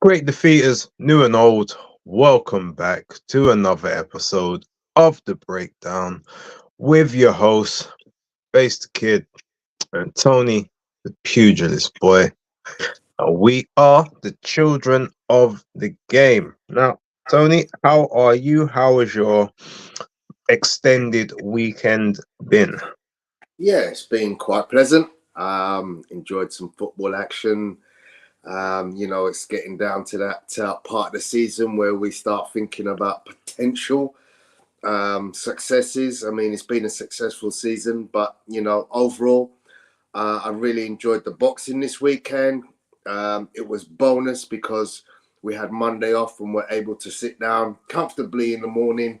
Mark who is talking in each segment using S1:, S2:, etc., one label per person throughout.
S1: Great defeaters, new and old, welcome back to another episode of The Breakdown with your hosts, BaseDaKID and Tony, the Pugilist Boy. We are the children of the game. Now, Tony, how are you? How has your extended weekend been?
S2: Yeah, it's been quite pleasant. Enjoyed some football action. It's getting down to that part of the season where we start thinking about potential successes. I mean, it's been a successful season, but overall, I really enjoyed the boxing this weekend. It was bonus because we had Monday off and were able to sit down comfortably in the morning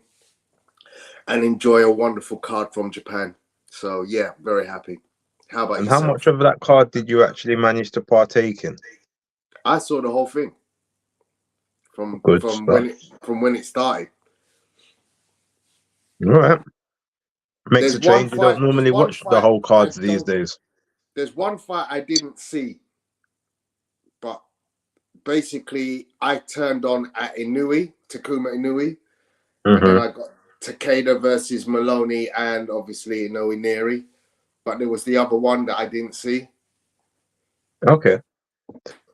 S2: and enjoy a wonderful card from Japan. So yeah, very happy. How about
S1: And how much
S2: yourself?
S1: of that card did you actually manage to partake in?
S2: I saw the whole thing from
S1: Good
S2: from when
S1: stuff.
S2: it from when it started.
S1: All right. Makes
S2: There's
S1: a
S2: one
S1: change. You don't
S2: fight. There's
S1: normally
S2: one
S1: watch the
S2: fight
S1: whole
S2: I
S1: cards these
S2: don't.
S1: days.
S2: There's one fight I didn't see, but basically I turned on at Inoue, Takuma Inoue, and then
S1: Mm-hmm.
S2: I got Takeda versus Moloney, and obviously Inoue Nery. But there was the other one that I didn't see.
S1: Okay.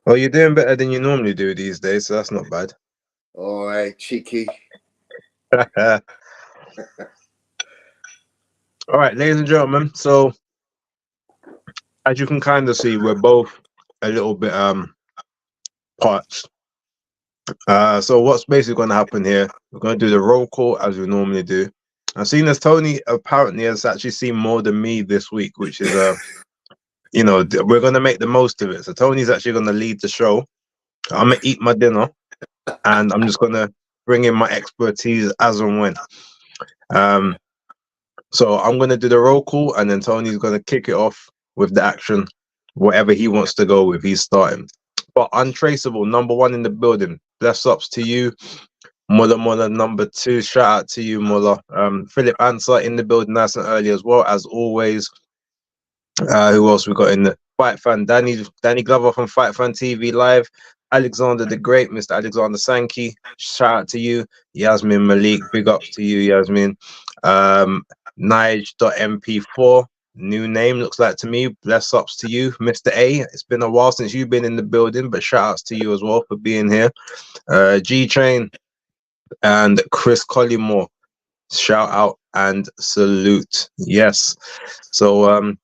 S1: Well, you're doing better than you normally do these days, so that's not bad.
S2: All right, cheeky.
S1: All right, ladies and gentlemen. So, as you can kind of see, we're both a little bit parched. So what's basically going to happen here? We're going to do the roll call as we normally do. I've seen as Tony apparently has actually seen more than me this week, which is we're going to make the most of it. So Tony's actually going to lead the show. I'm gonna eat my dinner, and I'm just going to bring in my expertise as and when. Um, So I'm gonna do the roll call, and then Tony's gonna kick it off with the action, whatever he wants to go with. He's starting. But untraceable, number one in the building. Bless ups to you, Muller number two. Shout out to you, Muller. Philip Answer in the building nice and early as well as always. Who else we got in the Fight Fan? Danny Glover from Fight Fan TV Live. Alexander the Great, Mr. Alexander Sankey. Shout out to you, Yasmin Malik. Big ups to you, Yasmin. Nige.mp4, new name looks like to me. Bless ups to you, Mr. A. It's been a while since you've been in the building, but shout outs to you as well for being here. G Train and Chris Collymore. Shout out and salute. Yes. So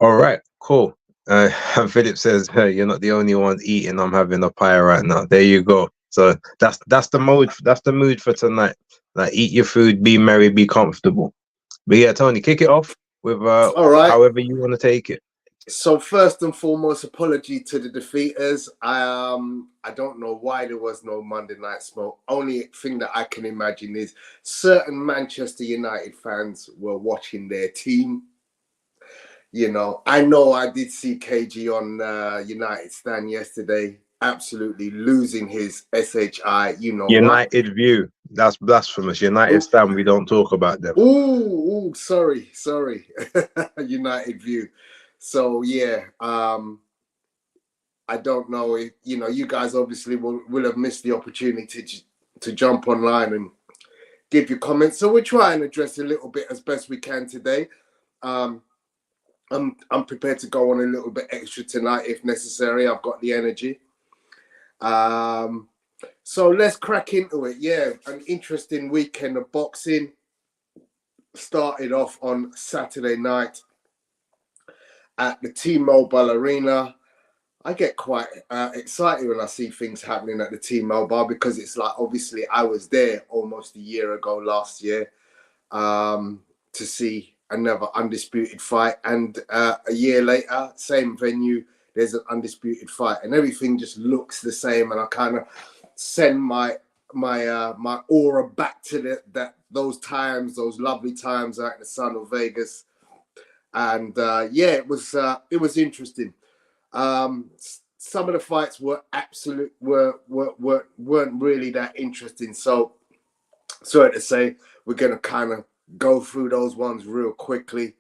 S1: all right, cool. And Philip says, hey, you're not the only one eating. I'm having a pie right now. There you go. So that's the mode. That's the mood for tonight. Like, eat your food, be merry, be comfortable. But yeah, Tony, kick it off with
S2: All right.
S1: however you want to take it.
S2: So first and foremost, apology to the defeaters. I don't know why there was no Monday Night Smoke. Only thing that I can imagine is certain Manchester United fans were watching their team. I know I did see KG on United Stand yesterday, absolutely losing his SHI. You know what?
S1: United view. That's blasphemous. United stand. We don't talk about them.
S2: Sorry. United view. So yeah, I don't know if you guys obviously will have missed the opportunity to jump online and give your comments. So we'll try and address a little bit as best we can today. I'm prepared to go on a little bit extra tonight if necessary. I've got the energy. So let's crack into it. Yeah, an interesting weekend of boxing. Started off on Saturday night at the T-Mobile Arena. I get quite excited when I see things happening at the T-Mobile because it's like, obviously, I was there almost a year ago last year to see another undisputed fight. And a year later, same venue, there's an undisputed fight. And everything just looks the same. And I kind of send my aura back to those times, those lovely times out in the sun of Vegas. And yeah, it was interesting. Some of the fights were weren't really that interesting. So sorry to say, we're gonna kind of go through those ones real quickly.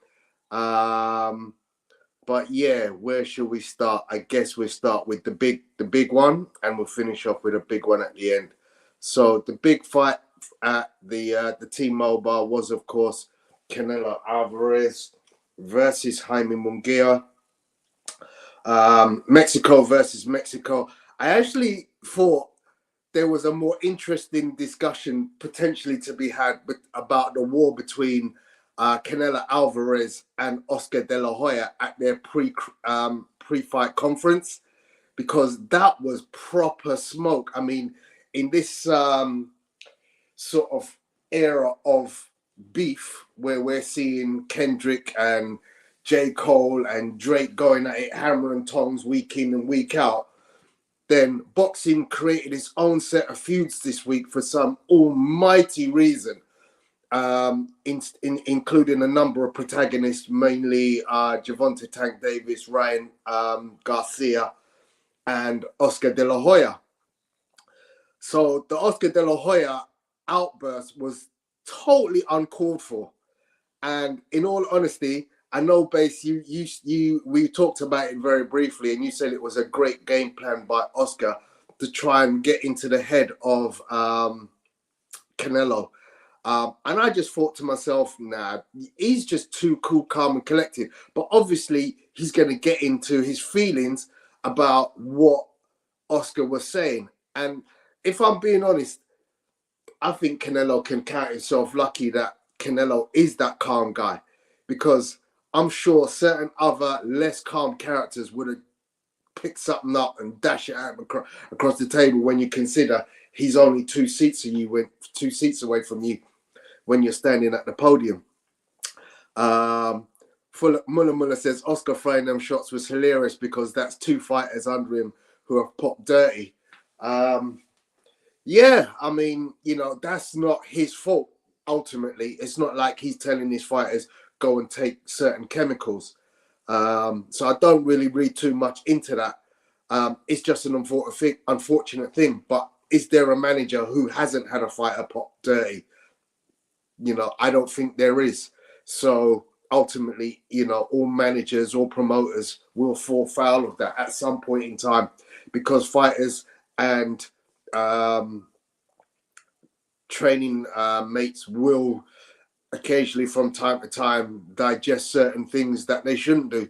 S2: But But yeah, where should we start? I guess we'll start with the big one, and we'll finish off with a big one at the end. So the big fight at the T-Mobile was, of course, Canelo Alvarez versus Jaime Munguia. Mexico versus Mexico. I actually thought there was a more interesting discussion potentially to be had about the war between Canelo Alvarez and Oscar De La Hoya at their pre-fight conference, because that was proper smoke. I mean, in this sort of era of beef where we're seeing Kendrick and J. Cole and Drake going at it hammer and tongs week in and week out, then boxing created its own set of feuds this week for some almighty reason, including a number of protagonists, mainly Gervonta Tank Davis, Ryan Garcia, and Oscar De La Hoya. So the Oscar De La Hoya outburst was totally uncalled for. And in all honesty, I know, Base, we talked about it very briefly, and you said it was a great game plan by Oscar to try and get into the head of Canelo. And I just thought to myself, nah, he's just too cool, calm, and collected. But obviously, he's going to get into his feelings about what Oscar was saying. And if I'm being honest, I think Canelo can count himself lucky that Canelo is that calm guy, because I'm sure certain other less calm characters would have picked something up and dash it out across the table when you consider he's only two seats away from you when you're standing at the podium. Muller says Oscar throwing them shots was hilarious because that's two fighters under him who have popped dirty. Yeah, I mean, that's not his fault. Ultimately, it's not like he's telling his fighters go and take certain chemicals. So I don't really read too much into that. It's just an unfortunate thing. But is there a manager who hasn't had a fighter pop dirty? I don't think there is. So ultimately, all managers, all promoters will fall foul of that at some point in time, because fighters and training mates will occasionally from time to time digest certain things that they shouldn't do.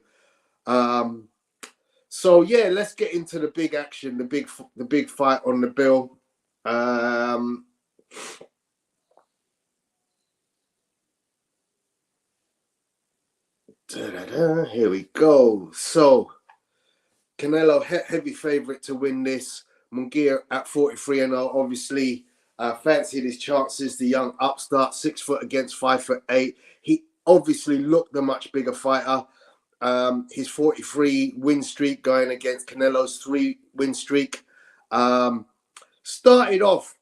S2: So yeah, let's get into the big action, the big fight on the bill. Here we go. So Canelo, heavy favorite to win this. Munguia at 43-0, obviously fancied his chances. The young upstart, 6 foot against 5'8". He obviously looked the much bigger fighter. His 43 win streak going against Canelo's 3 win streak. Started off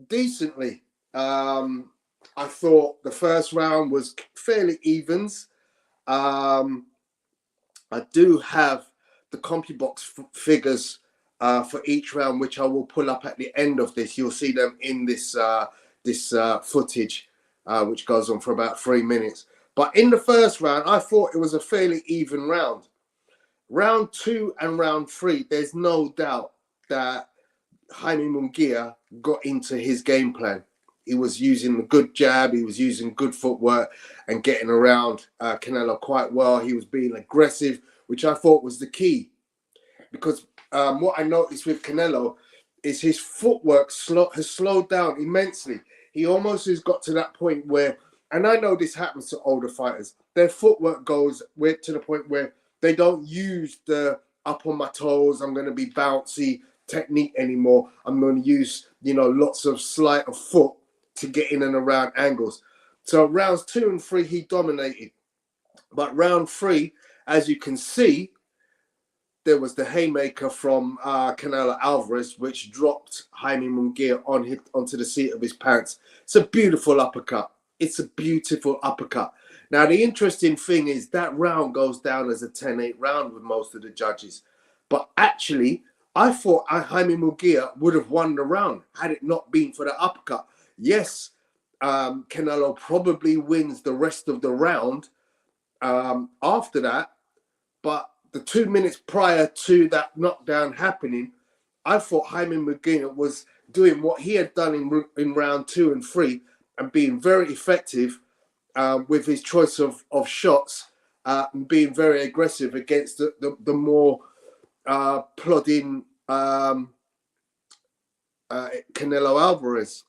S2: decently. I thought the first round was fairly evens. I do have the CompuBox figures for each round, which I will pull up at the end of this. You'll see them in this footage, which goes on for about 3 minutes. But in the first round, I thought it was a fairly even round. Round 2 and round 3, there's no doubt that Jaime Munguia got into his game plan. He was using the good jab, he was using good footwork and getting around Canelo quite well. He was being aggressive, which I thought was the key. Because what I noticed with Canelo is his footwork has slowed down immensely. He almost has got to that point where, and I know this happens to older fighters, their footwork goes to the point where they don't use the up on my toes, I'm going to be bouncy technique anymore. I'm going to use, lots of sleight of foot to get in and around angles. So rounds 2 and 3, he dominated. But round 3, as you can see, there was the haymaker from Canelo Alvarez, which dropped Jaime Munguia onto the seat of his pants. It's a beautiful uppercut. It's a beautiful uppercut. Now, the interesting thing is that round goes down as a 10-8 round with most of the judges. But actually, I thought Jaime Munguia would have won the round had it not been for the uppercut. Yes, Canelo probably wins the rest of the round after that, But the 2 minutes prior to that knockdown happening, I thought Jaime Munguia was doing what he had done in round 2 and 3 and being very effective with his choice of shots and being very aggressive against the more plodding Canelo Alvarez.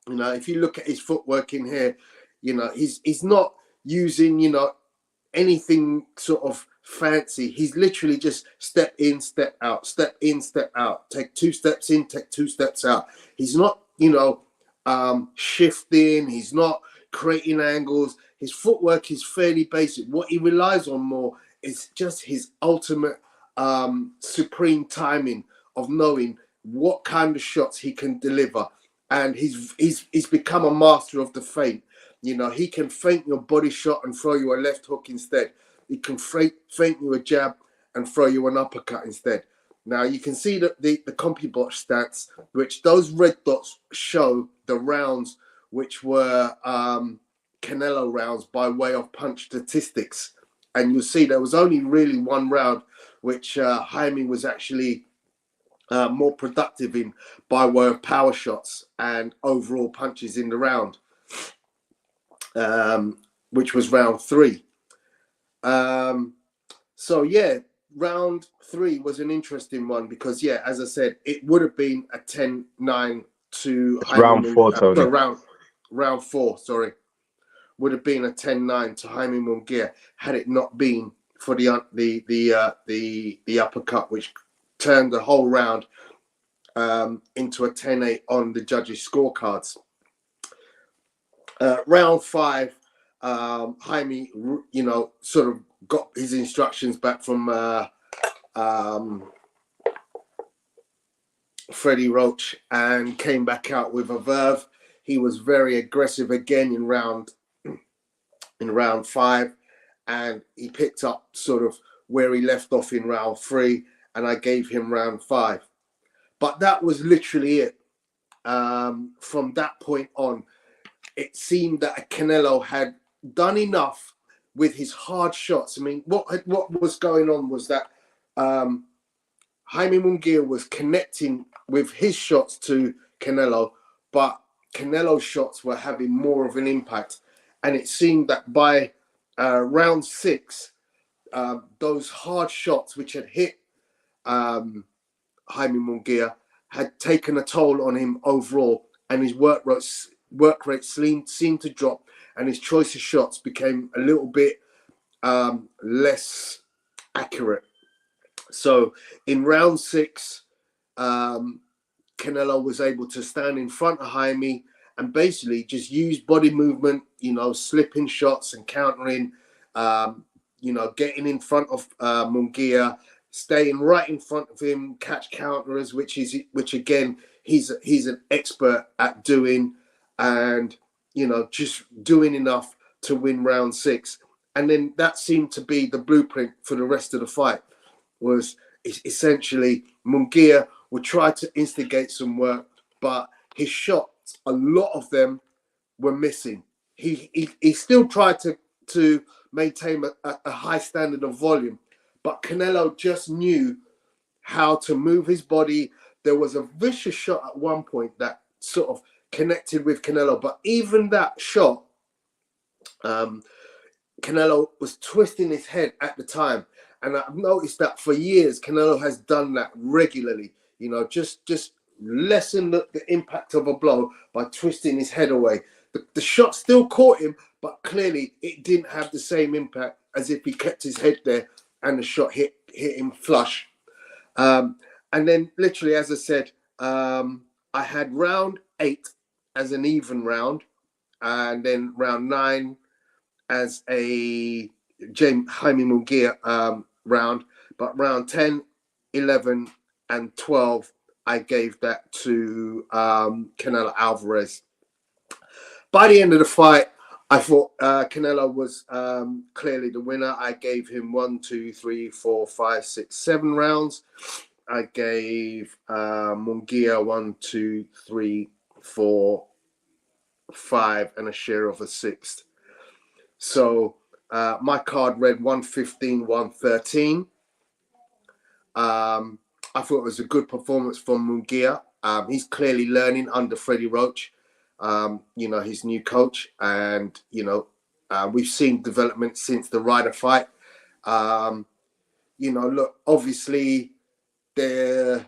S2: You know, if you look at his footwork in here, you know, he's not using, you know, anything sort of fancy. He's literally just step in, step out, step in, step out, take 2 steps in, take 2 steps out. He's not, you know, shifting. He's not creating angles. His footwork is fairly basic. What he relies on more is just his ultimate supreme timing of knowing what kind of shots he can deliver. And he's become a master of the feint. You know, he can feint your body shot and throw you a left hook instead. He can feint you a jab and throw you an uppercut instead. Now, you can see that the CompuBot stats, which those red dots show the rounds which were Canelo rounds by way of punch statistics. And you'll see there was only really one round which Jaime was actually more productive in by way of power shots and overall punches in the round, which was round 3. So yeah, round 3 was an interesting one because, yeah, as I said, it would have been a 10-9 to
S1: round 4, Tony.
S2: Round 4, sorry, would have been a 10-9 to Jaime Munguia had it not been for the uppercut, which turned the whole round into a 10-8 on the judges' scorecards. Round 5, Jaime, you know, sort of got his instructions back from Freddie Roach and came back out with a verve. He was very aggressive again in round 5, and he picked up sort of where he left off in round 3, and I gave him round 5. But that was literally it. From that point on, it seemed that Canelo had done enough with his hard shots. I mean, what was going on was that Jaime Munguia was connecting with his shots to Canelo, but Canelo's shots were having more of an impact. And it seemed that by round 6, those hard shots which had hit Jaime Munguia had taken a toll on him overall, and his work rate seemed to drop, and his choice of shots became a little bit less accurate. So in round 6, Canelo was able to stand in front of Jaime and basically just use body movement, you know, slipping shots and countering, you know, getting in front of Munguia, staying right in front of him, catch counterers, which again he's an expert at doing, and you know, just doing enough to win round 6. And then that seemed to be the blueprint for the rest of the fight. Was essentially Munguia would try to instigate some work, but his shots, a lot of them were missing. He still tried to maintain a high standard of volume, but Canelo just knew how to move his body. There was a vicious shot at one point that sort of connected with Canelo, but even that shot, Canelo was twisting his head at the time. And I've noticed that for years, Canelo has done that regularly, you know, just lessen the impact of a blow by twisting his head away. The shot still caught him, but clearly it didn't have the same impact as if he kept his head there and the shot hit him flush. And then literally, as I said, I had round 8 as an even round, and then round 9 as a Jaime Munguia round, but round 10, 11, and 12, I gave that to Canelo Alvarez. By the end of the fight, I thought Canelo was clearly the winner. I gave him 1, 2, 3, 4, 5, 6, 7 rounds. I gave Munguia 1, 2, 3, 4, 5, and a share of a 6th. So My card read 115, 113. I thought it was a good performance from Munguia. He's clearly learning under Freddie Roach, his new coach. And, we've seen development since the Ryder fight. Look, obviously there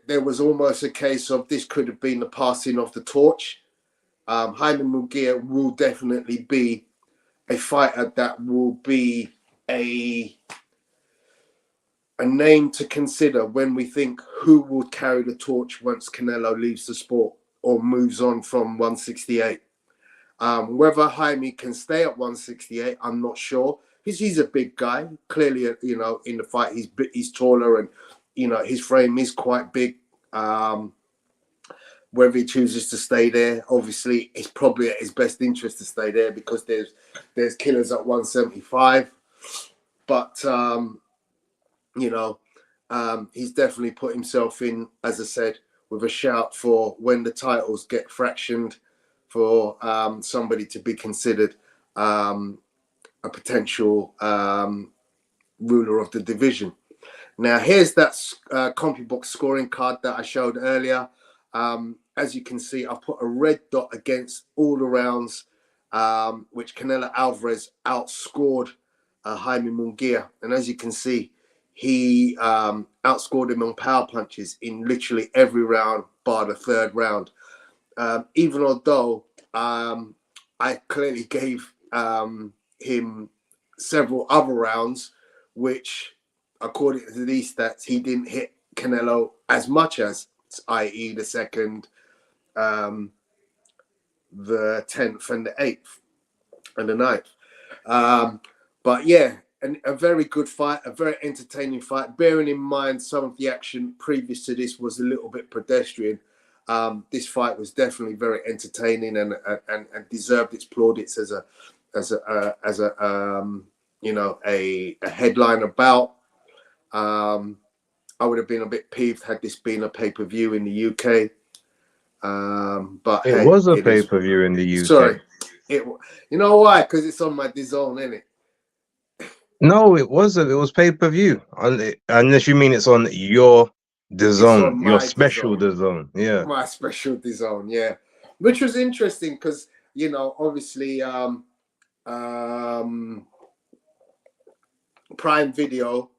S2: was almost a case of this could have been the passing of the torch. Jaime Munguia will definitely be a fighter that will be a name to consider when we think who will carry the torch once Canelo leaves the sport or moves on from 168. Whether Jaime can stay at 168, I'm not sure. He's a big guy. Clearly, in the fight, he's taller and, his frame is quite big. Whether he chooses to stay there, obviously, it's probably at his best interest to stay there because there's killers at 175. But, he's definitely put himself in, as I said, with a shout for when the titles get fractioned for somebody to be considered a potential ruler of the division. Now, here's that CompuBox scoring card that I showed earlier. As you can see, I've put a red dot against all the rounds, which Canelo Alvarez outscored Jaime Munguia. And as you can see, he outscored him on power punches in literally every round bar the third round. Even although I clearly gave him several other rounds, which, according to these stats, he didn't hit Canelo as much as, i.e. the second, the 10th and the 8th and the 9th. But yeah, a very good fight, a very entertaining fight. Bearing in mind some of the action previous to this was a little bit pedestrian. This fight was definitely very entertaining and deserved its plaudits as a headliner bout. I would have been a bit peeved had this been a pay-per-view in the UK. But
S1: it was a pay-per-view in the UK.
S2: Sorry, you know why? Because it's on my DAZN, isn't it?
S1: No, it wasn't. It was pay-per-view. Unless you mean it's on your DAZN, your special DAZN. Yeah.
S2: My special DAZN, yeah. Which was interesting because, obviously Prime Video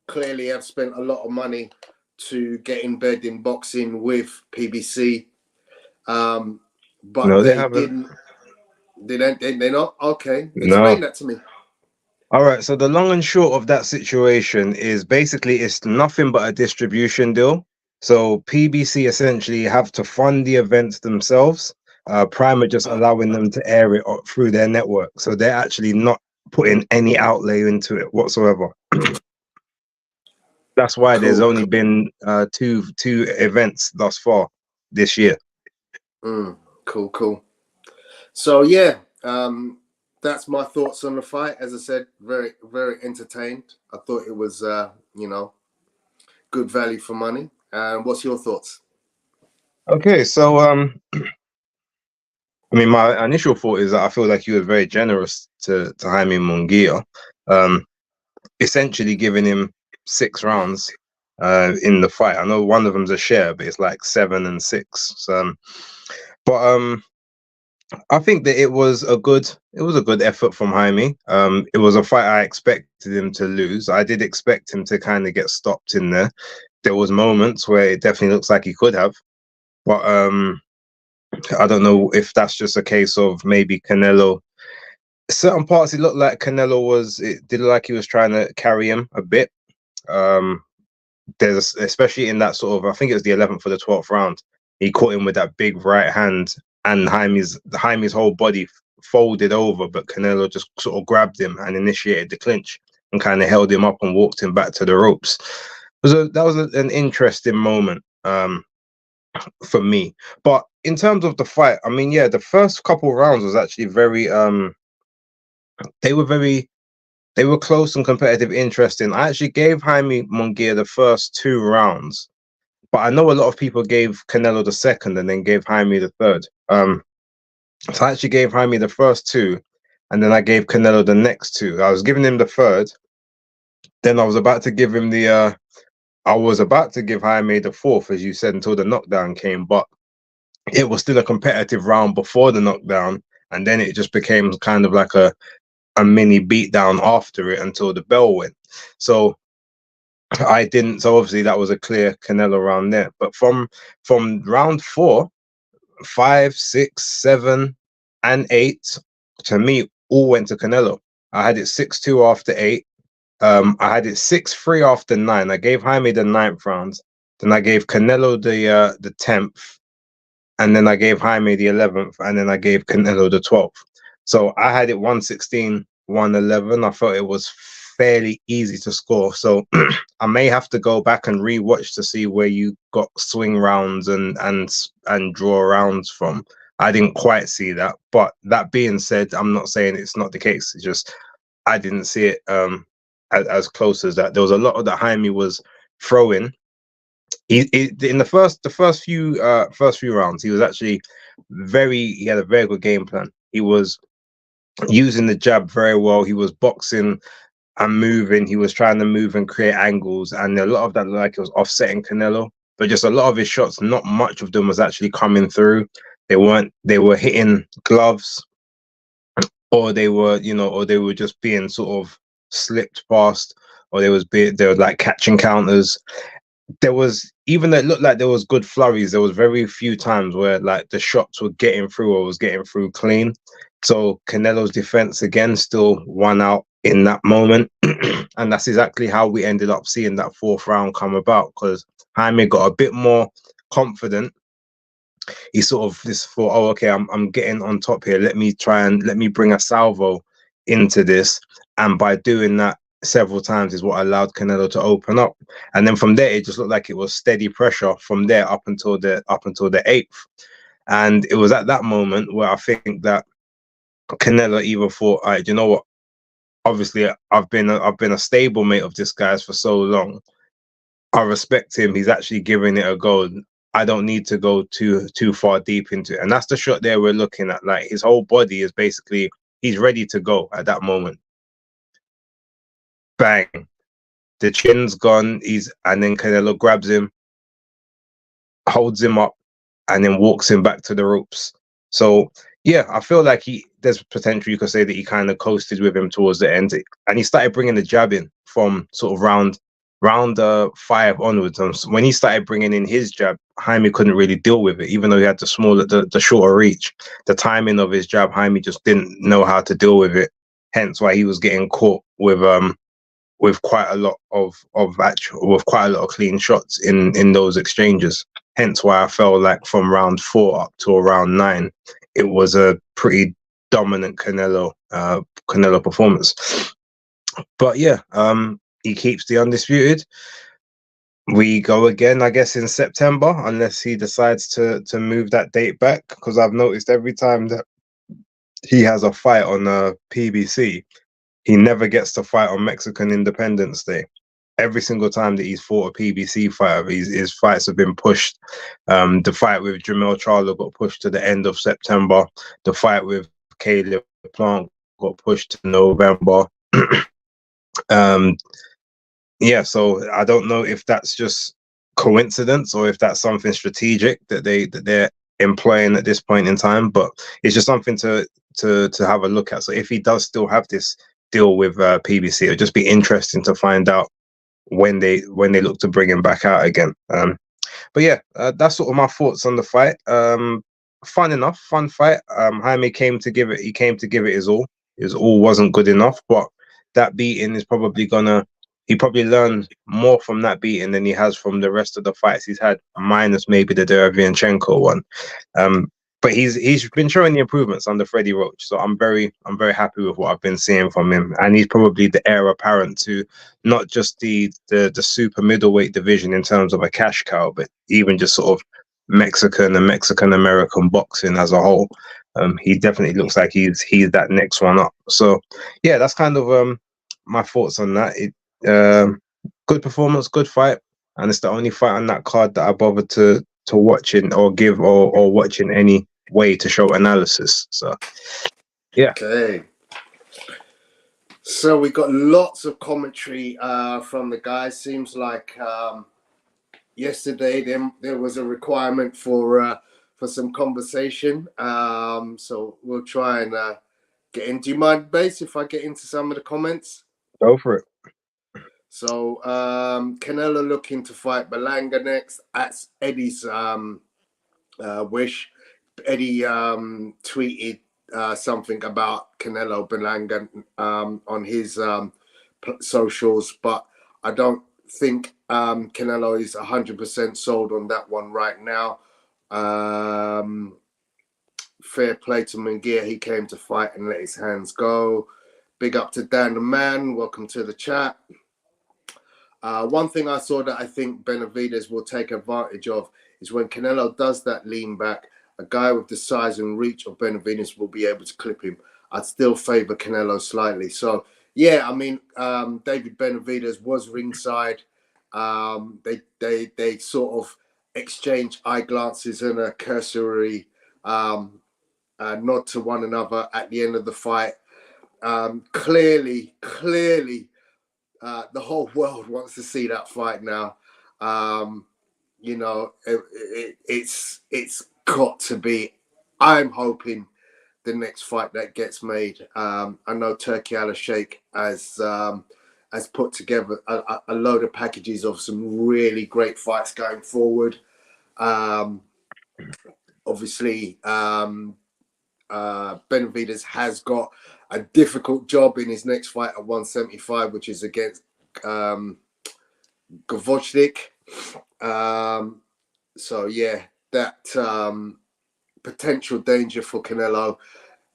S2: clearly have spent a lot of money to get in bed in boxing with PBC. But
S1: no, they haven't.
S2: They're not? Okay. Explain that to me.
S1: All right. So the long and short of that situation is basically it's nothing but a distribution deal. So PBC essentially have to fund the events themselves. Prime are just allowing them to air it through their network. So they're actually not putting any outlay into it whatsoever. That's why there's only been two events thus far this year.
S2: Cool. So yeah, that's my thoughts on the fight. As I said, very, very entertained. I thought it was, good value for money. What's your thoughts?
S1: Okay, so I mean, my initial thought is that I feel like he was very generous to Jaime Munguia, essentially giving him 6 rounds in the fight. I know one of them's a share, but it's like 7 and 6. So, but I think that it was a good effort from Jaime. It was a fight I expected him to lose. I did expect him to kind of get stopped in there. There was moments where it definitely looks like he could have, but I don't know if that's just a case of maybe Canelo. Certain parts it looked like Canelo it did look like he was trying to carry him a bit. There's especially in that sort of, I think it was the 11th or the 12th round, he caught him with that big right hand and Jaime's whole body folded over, but Canelo just sort of grabbed him and initiated the clinch and kind of held him up and walked him back to the ropes. That was an interesting moment for me. But in terms of the fight, I mean, yeah, the first couple of rounds was actually very they were close and competitive, interesting. I actually gave Jaime Munguia the first 2 rounds, but I know a lot of people gave Canelo the second and then gave Jaime the third. So I actually gave Jaime the first 2, and then I gave Canelo the next two. I was giving him the third. Then I was about to give him the I was about to give Jaime the fourth, as you said, until the knockdown came, but it was still a competitive round before the knockdown, and then it just became kind of like a mini beatdown after it until the bell went. So I didn't. So obviously that was a clear Canelo round there. But from round 4, 5, 6, 7, and 8, to me, all went to Canelo. I had it 6-2 after 8. I had it 6-3 after 9. I gave Jaime the 9th round. Then I gave Canelo the 10th. And then I gave Jaime the 11th. And then I gave Canelo the 12th. So I had it 116, 111. I felt it was fairly easy to score. So I may have to go back and rewatch to see where you got swing rounds and draw rounds from. I didn't quite see that. But that being said, I'm not saying it's not the case. It's just I didn't see it as close as that. There was a lot of that Jaime was throwing. He in the first few rounds, he was actually he had a very good game plan. He was using the jab very well. He was boxing and moving. He was trying to move and create angles, and a lot of that like it was offsetting Canelo. But just a lot of his shots, not much of them was actually coming through. They were hitting gloves, or they were just being sort of slipped past, or they were like catching counters. There was, even though it looked like there was good flurries, there was very few times where like the shots were getting through or was getting through clean. So Canelo's defense again still won out in that moment. And that's exactly how we ended up seeing that 4th round come about, because Jaime got a bit more confident. He sort of just thought, oh, okay, I'm getting on top here. Let me bring a salvo into this. And by doing that several times is what allowed Canelo to open up. And then from there, it just looked like it was steady pressure from there up until the 8th. And it was at that moment where I think that Canelo either thought, all right, you know what? Obviously, I've been a stablemate of this guy's for so long. I respect him. He's actually giving it a go. I don't need to go too far deep into it. And that's the shot there we're looking at. Like, his whole body is basically, he's ready to go at that moment. Bang. The chin's gone. And then Canelo grabs him, holds him up, and then walks him back to the ropes. So yeah, I feel like there's potential you could say that he kind of coasted with him towards the end, and he started bringing the jab in from sort of round 5 onwards. When he started bringing in his jab, Jaime couldn't really deal with it, even though he had the shorter reach. The timing of his jab, Jaime just didn't know how to deal with it. Hence why he was getting caught with quite a lot of clean shots in those exchanges. Hence why I felt like from round 4 up to around 9, it was a pretty dominant Canelo performance. But yeah, he keeps the undisputed. We go again, I guess, in September, unless he decides to move that date back, because I've noticed every time that he has a fight on PBC, he never gets to fight on Mexican Independence Day. Every single time that he's fought a PBC fighter, his fights have been pushed. The fight with Jamel Charlo got pushed to the end of September. The fight with Caleb Plant got pushed to November. Yeah, so I don't know if that's just coincidence or if that's something strategic that they're employing at this point in time. But it's just something to have a look at. So if he does still have this deal with PBC, it'll just be interesting to find out when they look to bring him back out again. But yeah, that's sort of my thoughts on the fight. Fun fight. Jaime came to give it his all. His all wasn't good enough, but that beating is probably he probably learned more from that beating than he has from the rest of the fights he's had, minus maybe the Derevyanchenko one. But he's been showing the improvements under Freddie Roach, so I'm very happy with what I've been seeing from him, and he's probably the heir apparent to not just the super middleweight division in terms of a cash cow, but even just sort of Mexican and Mexican American boxing as a whole. He definitely looks like he's that next one up. So yeah, that's kind of my thoughts on that. Good performance, good fight, and it's the only fight on that card that I bothered to watching or give or watch in any way to show analysis. So yeah.
S2: Okay. So we got lots of commentary from the guys. Seems like yesterday there was a requirement for some conversation. So we'll try and get in. Do you mind, Base, if I get into some of the comments?
S1: Go for it.
S2: So Canelo looking to fight Berlanga next. That's Eddie's wish. Eddie tweeted something about Canelo Berlanga on his socials, but I don't think Canelo is 100% sold on that one right now. Fair play to Munguia. He came to fight and let his hands go. Big up to Dan the Man. Welcome to the chat. One thing I saw that I think Benavidez will take advantage of is when Canelo does that lean back, a guy with the size and reach of Benavidez will be able to clip him. I'd still favor Canelo slightly. So, yeah, I mean, David Benavidez was ringside. They sort of exchanged eye glances and a cursory nod to one another at the end of the fight. Clearly, the whole world wants to see that fight now. You know, it's got to be. I'm hoping the next fight that gets made. I know Turkey Al Sheikh has put together a load of packages of some really great fights going forward. Obviously, Benavidez has got a difficult job in his next fight at 175, which is against Gvozdyk. So yeah, that potential danger for Canelo,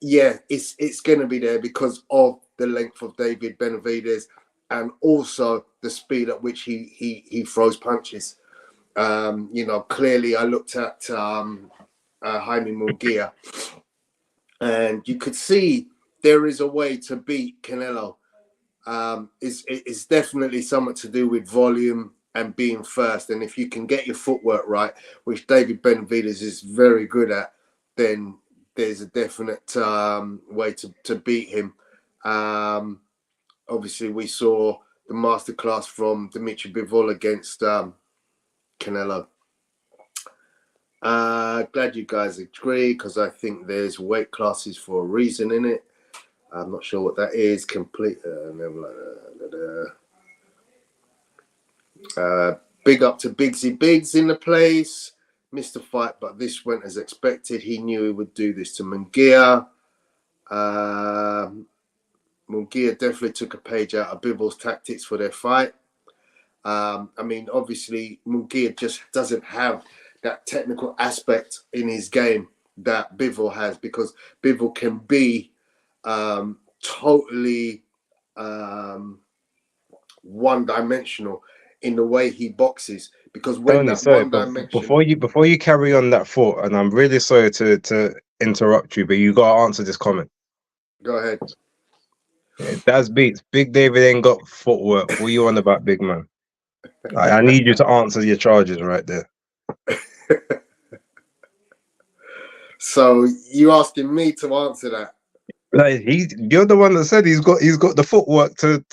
S2: yeah, it's going to be there because of the length of David Benavidez and also the speed at which he throws punches. You know, clearly I looked at Jaime Munguia, and you could see there is a way to beat Canelo. It's definitely something to do with volume and being first. And if you can get your footwork right, which David Benavidez is very good at, then there's a definite way to beat him. Obviously, we saw the masterclass from Dimitri Bivol against Canelo. Glad you guys agree because I think there's weight classes for a reason in it. I'm not sure what that is. Complete. Big up to Bigsy Biggs in the place. Missed the fight, but this went as expected. He knew he would do this to Munguia. Munguia definitely took a page out of Bivol's tactics for their fight. I mean, obviously, Munguia just doesn't have that technical aspect in his game that Bivol has because Bivol can be totally one-dimensional in the way he boxes. Because when
S1: Tony,
S2: that
S1: sorry,
S2: one
S1: but
S2: dimension,
S1: before you carry on that thought, and I'm really sorry to interrupt you, but you gotta answer this comment.
S2: go ahead.
S1: Yeah, that's beats. Big David ain't got footwork. What you on about, big man? I need you to answer your charges right there.
S2: So you asking me to answer that?
S1: Like you're the one that said he's got the footwork to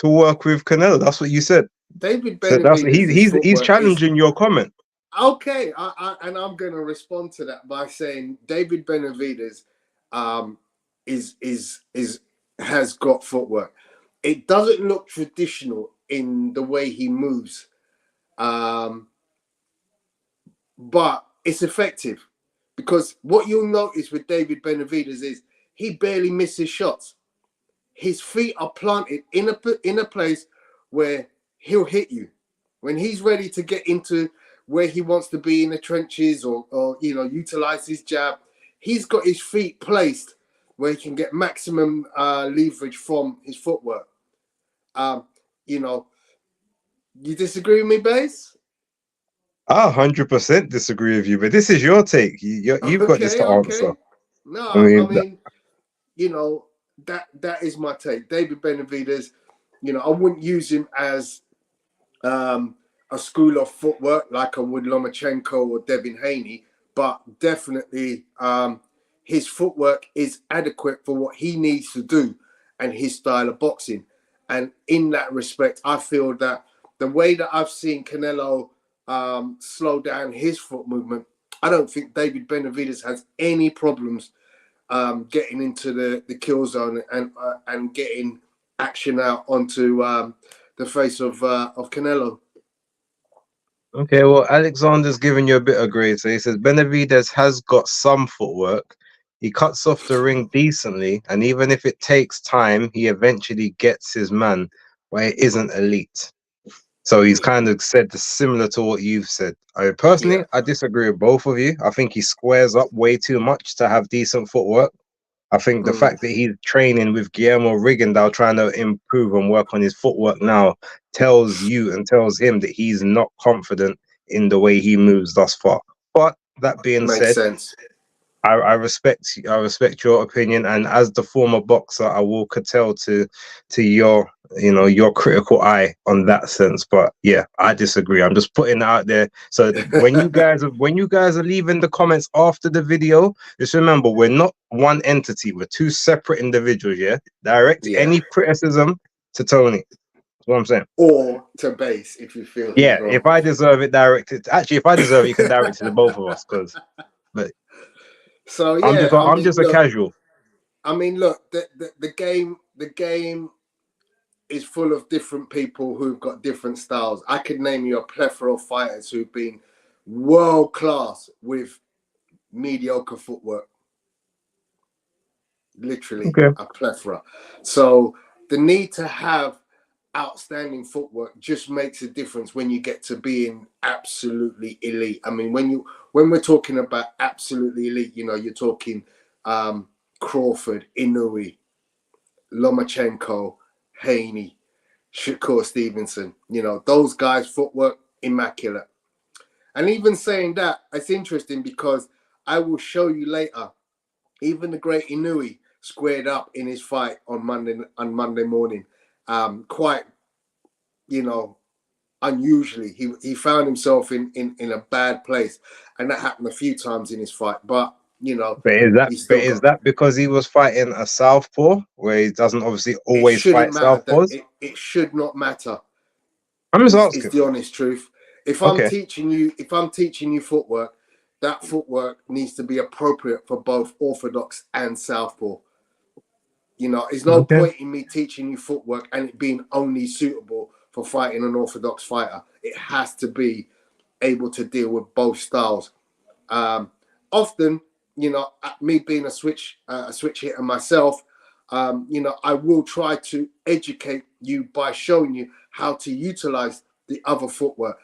S1: work with Canelo. That's what you said.
S2: David
S1: So that's
S2: Benavidez's
S1: he's
S2: footwork
S1: challenging your comment.
S2: okay. And I'm going to respond to that by saying David Benavidez has got footwork. It doesn't look traditional in the way he moves, but it's effective because what you'll notice with David Benavidez is he barely misses shots. His feet are planted in a place where he'll hit you. When he's ready to get into where he wants to be in the trenches or you know, utilize his jab, he's got his feet placed where he can get maximum leverage from his footwork. You know, you disagree with me, Base?
S1: I 100% disagree with you, but this is your take. You've got this to answer.
S2: No,
S1: I
S2: I
S1: mean,
S2: mean, you know, that is my take. David Benavidez, you know, I wouldn't use him as a school of footwork like I would Lomachenko or Devin Haney, but definitely his footwork is adequate for what he needs to do. and his style of boxing. And in that respect, I feel that the way that I've seen Canelo slow down his foot movement, I don't think David Benavidez has any problems getting into the kill zone and getting action out onto the face of Canelo.
S1: Okay, well, Alexander's giving you a bit of grace. So he says Benavidez has got some footwork. He cuts off the ring decently, and even if it takes time, he eventually gets his man, but it isn't elite. So he's kind of said similar to what you've said. Personally, I disagree with both of you. I think he squares up way too much to have decent footwork. I think the fact that he's training with Guillermo Rigondeaux, trying to improve and work on his footwork now, tells you and tells him that he's not confident in the way he moves thus far. But that being
S2: Makes
S1: said,
S2: sense.
S1: I respect your opinion, and as the former boxer, I will curtail to your your critical eye on that sense. But yeah, I disagree. I'm just putting it out there so that when you guys are leaving the comments after the video, just remember we're not one entity. We're two separate individuals. Yeah, direct any criticism to Tony. That's what I'm saying.
S2: Or to Base if you feel he's
S1: Yeah,
S2: wrong.
S1: if I deserve it, direct it. Actually, if I deserve it, you can direct it to both of us. But
S2: so yeah,
S1: I'm just a casual.
S2: I mean, look, the game is full of different people who've got different styles. I could name you a plethora of fighters who've been world class with mediocre footwork. Literally a plethora. So the need to have outstanding footwork just makes a difference when you get to being absolutely elite. I mean, when we're talking about absolutely elite, you're talking Crawford, Inoue, Lomachenko, Haney, Shakur Stevenson, those guys' footwork immaculate. And even saying that, it's interesting because I will show you later, even the great Inoue squared up in his fight on Monday morning. Quite, unusually. He found himself in a bad place. And that happened a few times in his fight. But
S1: But is that because he was fighting a southpaw, where he doesn't obviously always fight southpaws?
S2: It should not matter.
S1: I'm just asking.
S2: It's the honest truth. If I'm teaching you footwork, that footwork needs to be appropriate for both orthodox and southpaw. There's no point in me teaching you footwork and it being only suitable for fighting an orthodox fighter. It has to be able to deal with both styles. Often, me being a switch hitter myself, I will try to educate you by showing you how to utilize the other footwork.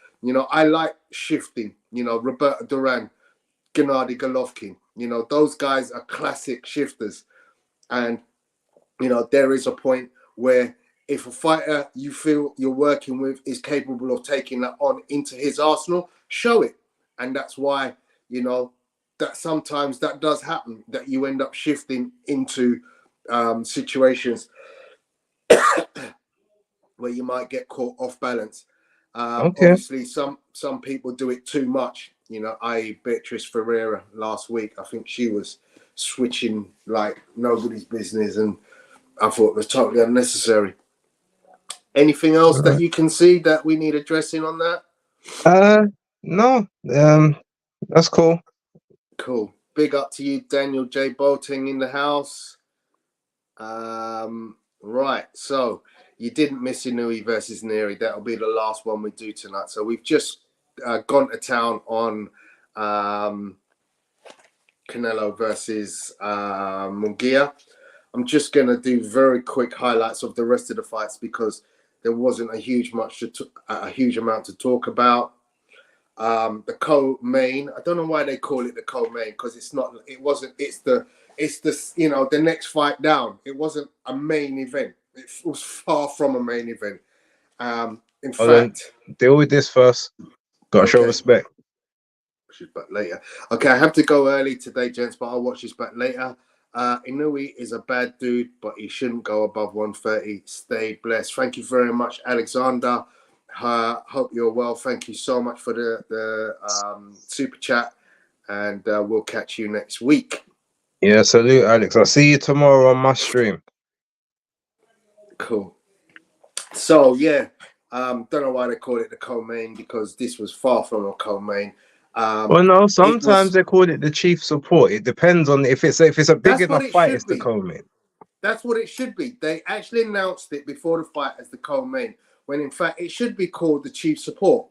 S2: I like shifting. Roberto Duran, Gennady Golovkin. Those guys are classic shifters, and there is a point where if a fighter you feel you're working with is capable of taking that on into his arsenal, show it. And that's why, that sometimes that does happen, that you end up shifting into situations where you might get caught off balance. Obviously, some people do it too much, i.e. Beatrice Ferreira last week. I think she was switching like nobody's business, and I thought it was totally unnecessary. Anything else that you can see that we need addressing on that?
S1: No. That's cool.
S2: Cool. Big up to you, Daniel J. Bolting in the house. Right. So you didn't miss Inoue versus Nery. That'll be the last one we do tonight. So we've just gone to town on Canelo versus Munguia. I'm just going to do very quick highlights of the rest of the fights because there wasn't a huge amount to talk about. The co-main, I don't know why they call it the co-main, because it's the next fight down. It wasn't a main event. It was far from a main event. In fact,
S1: deal with this first. Gotta show respect.
S2: Watch this back later. Okay, I have to go early today, gents, but I'll watch this back later. Inoue is a bad dude, but he shouldn't go above 130. Stay blessed. Thank you very much, Alexander. Hope you're well. Thank you so much for the super chat, and we'll catch you next week.
S1: Yeah, salute, Alex. I'll see you tomorrow on my stream.
S2: Cool. So yeah, don't know why they call it the co-main, because this was far from a co-main.
S1: Well, no, sometimes
S2: was,
S1: they call it the chief support. It depends on if it's a big
S2: that's what
S1: enough
S2: it
S1: fight,
S2: should
S1: it's the
S2: be.
S1: co-main.
S2: That's what it should be. They actually announced it before the fight as the co-main, when in fact it should be called the chief support.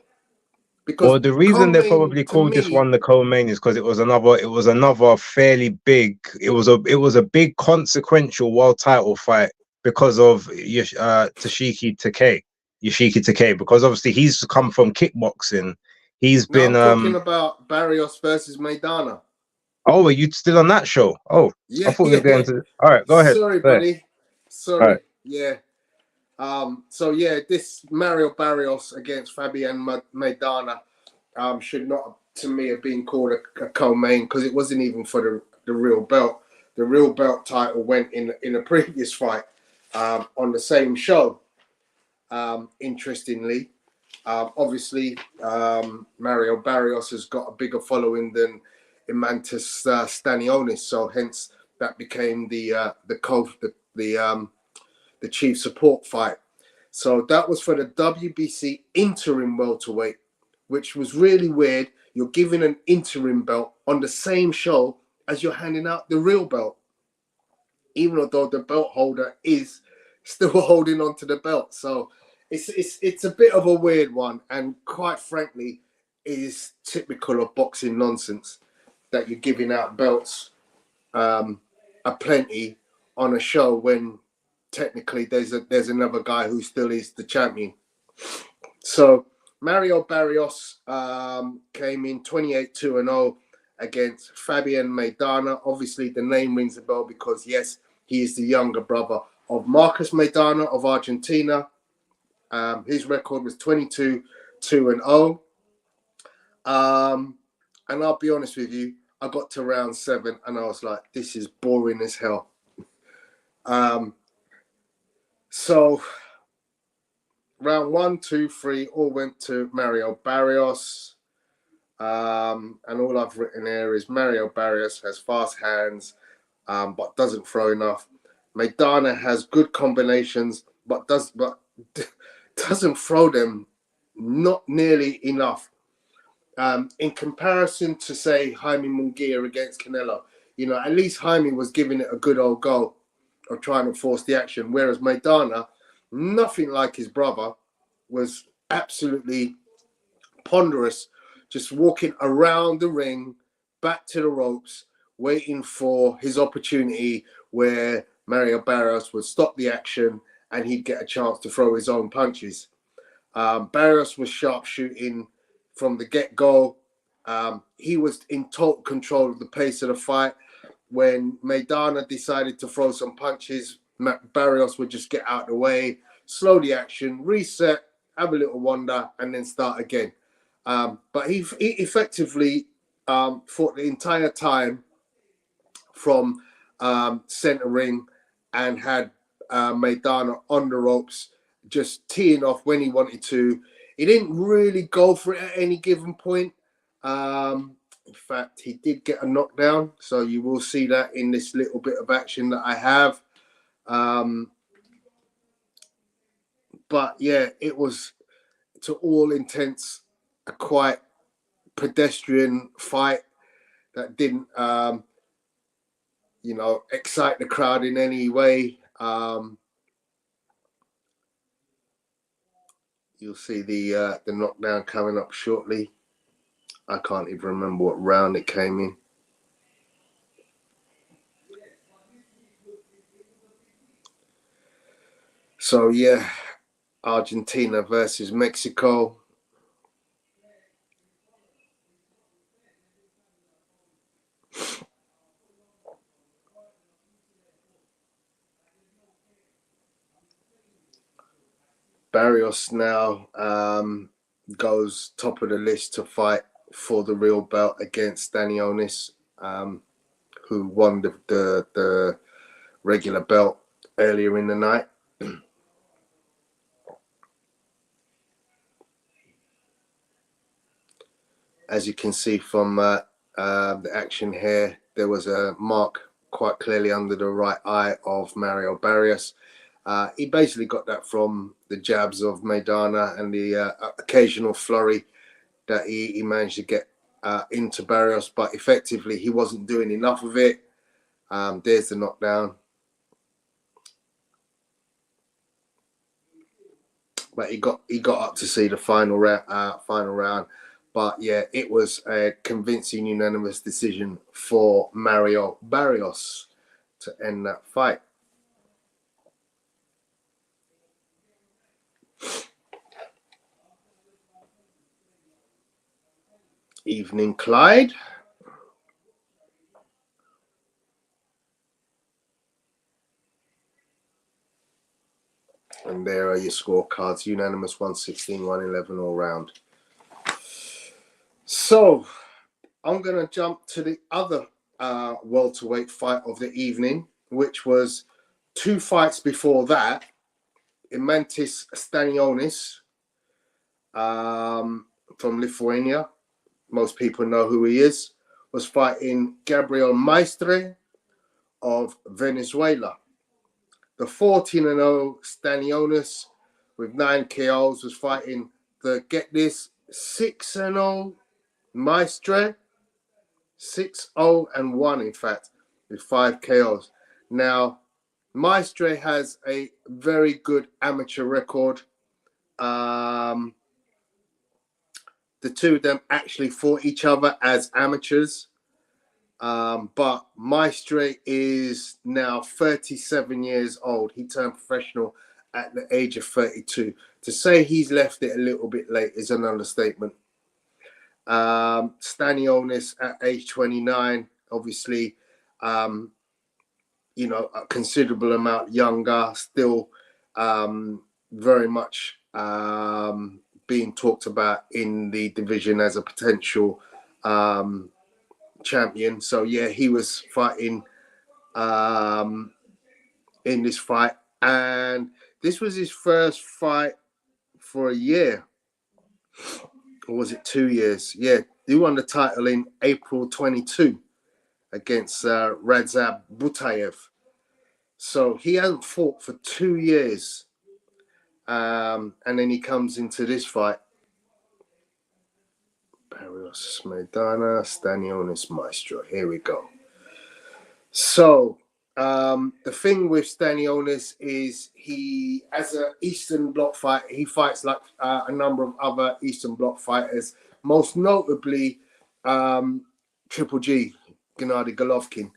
S2: Because
S1: Well, the reason they
S2: co-main
S1: probably
S2: to
S1: called this
S2: me,
S1: one the co-main is because it was another fairly big. It was a big consequential world title fight because of Yoshiki Takei, because obviously he's come from kickboxing. He's
S2: no,
S1: been
S2: I'm talking about Barrios versus Maidana.
S1: Oh, are you still on that show? Oh, I
S2: Yeah,
S1: thought we were
S2: yeah.
S1: going to. All right, go ahead.
S2: Sorry,
S1: Go ahead.
S2: buddy.
S1: All right.
S2: Sorry. Yeah. So yeah, this Mario Barrios against Fabian Maidana should not, to me, have been called a co-main, because it wasn't even for the real belt. The real belt title went in a previous fight on the same show. Interestingly, obviously, Mario Barrios has got a bigger following than Imantas Stanonis, so hence that became the chief support fight. So that was for the WBC interim welterweight, which was really weird. You're giving an interim belt on the same show as you're handing out the real belt, even though the belt holder is still holding on to the belt. So it's a bit of a weird one, and quite frankly, is typical of boxing nonsense that you're giving out belts aplenty on a show when technically there's another guy who still is the champion. So Mario Barrios came in 28-2-0 against Fabian Maidana. Obviously, the name rings a bell because, yes, he is the younger brother of Marcus Maidana of Argentina. His record was 22-2-0. And I'll be honest with you, I got to round 7 and I was like, this is boring as hell. So round 1, 2, 3 all went to Mario Barrios. And all I've written here is Mario Barrios has fast hands, but doesn't throw enough. Maidana has good combinations, but doesn't throw them not nearly enough. In comparison to, say, Jaime Munguia against Canelo, at least Jaime was giving it a good old go of trying to force the action, whereas Maidana, nothing like his brother, was absolutely ponderous, just walking around the ring, back to the ropes, waiting for his opportunity where Mario Barrios would stop the action and he'd get a chance to throw his own punches. Barrios was sharpshooting from the get-go. He was in total control of the pace of the fight. When Maidana decided to throw some punches, Barrios would just get out of the way, slow the action, reset, have a little wander, and then start again. But he effectively fought the entire time from center ring and had Maidana on the ropes, just teeing off when he wanted to. He didn't really go for it at any given point. In fact, he did get a knockdown, so you will see that in this little bit of action that I have. But yeah, it was, to all intents, a quite pedestrian fight that didn't, excite the crowd in any way. You'll see the knockdown coming up shortly. I can't even remember what round it came in. So yeah, Argentina versus Mexico. Barrios now goes top of the list to fight for the real belt against Stanonis, who won the regular belt earlier in the night. As you can see from the action here, there was a mark quite clearly under the right eye of Mario Barrios. He basically got that from the jabs of Maidana and the occasional flurry that he managed to get into Barrios, but effectively he wasn't doing enough of it. There's the knockdown. But he got up to see the final round. But yeah, it was a convincing unanimous decision for Mario Barrios to end that fight. Evening, Clyde. And there are your scorecards. Unanimous 116, 111 all round. So I'm going to jump to the other welterweight fight of the evening, which was 2 fights before that. Imantis Stanonis from Lithuania. Most people know who he is. Was fighting Gabriel Maestre of Venezuela. The 14-0 Stanonis with 9 KOs was fighting the, get this, 6-0 Maestre. 6-0-1, in fact, with 5 KOs. Now, Maestre has a very good amateur record. The two of them actually fought each other as amateurs. But Maestre is now 37 years old. He turned professional at the age of 32. To say he's left it a little bit late is an understatement. Stanonis at age 29, obviously, you know, a considerable amount younger, still very much being talked about in the division as a potential champion. So yeah, he was fighting in this fight, and this was his first fight for a year, or was it 2 years? Yeah, he won the title in April 22 against Radzab Butayev. So he hasn't fought for 2 years, and then he comes into this fight. Barrios, Maidana, Stanonis, Maestro. Here we go. So the thing with Stanonis is he, as an Eastern Bloc fight, he fights like a number of other Eastern Bloc fighters, most notably Triple G, Gennady Golovkin.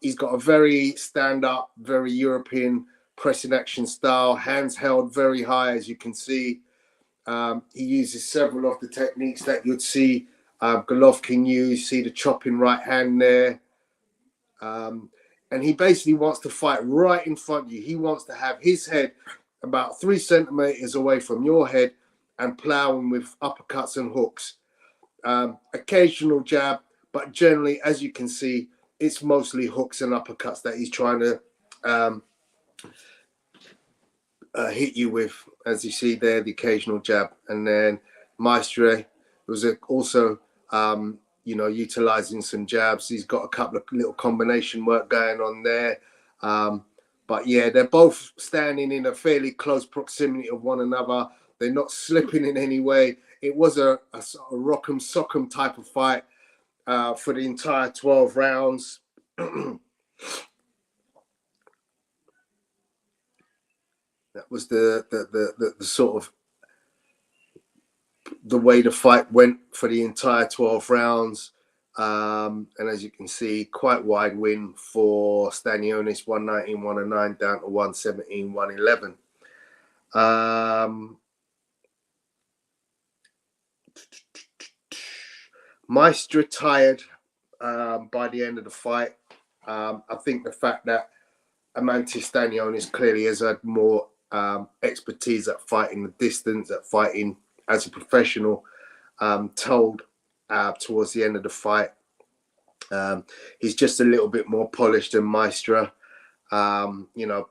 S2: He's got a very stand-up, very European pressing action style, hands held very high, as you can see. He uses several of the techniques that you'd see Golovkin use. See the chopping right hand there. And he basically wants to fight right in front of you. He wants to have his head about 3 centimeters away from your head and plowing with uppercuts and hooks. Occasional jab, but generally, as you can see, it's mostly hooks and uppercuts that he's trying to hit you with. As you see there, the occasional jab. And then Maestre was also you know, utilizing some jabs. He's got a couple of little combination work going on there. But yeah, they're both standing in a fairly close proximity of one another. They're not slipping in any way. It was a rock'em sock'em type of fight for the entire 12 rounds. That was the sort of the way the fight went for the entire 12 rounds. And as you can see, quite wide win for Stanonis, 119, 109 down to 117, 111. Maestre tired by the end of the fight. I think the fact that Imantis Stanonis clearly has had more expertise at fighting the distance, at fighting as a professional, told towards the end of the fight. He's just a little bit more polished than Maestre. You know,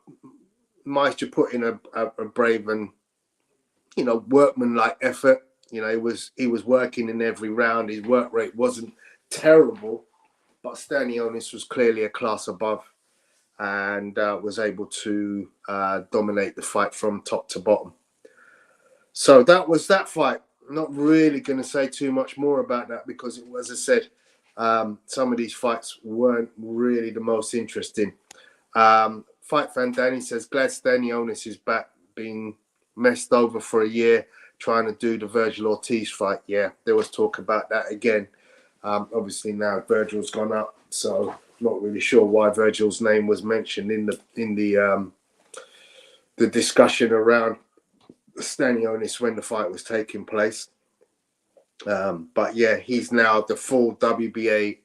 S2: Maestre put in a brave and, you know, workman-like effort. You know, he was working in every round. His work rate wasn't terrible, but Stanonis was clearly a class above. and was able to dominate the fight from top to bottom. So that was that fight. I'm not really going to say too much more about that because, as I said, some of these fights weren't really the most interesting. Fight fan Danny says, glad Stanonis is back, being messed over for a year, trying to do the Virgil Ortiz fight. Yeah, there was talk about that again. Obviously now Virgil's gone up, so not really sure why Virgil's name was mentioned in the discussion around Stanonis when the fight was taking place. But yeah, he's now the full WBA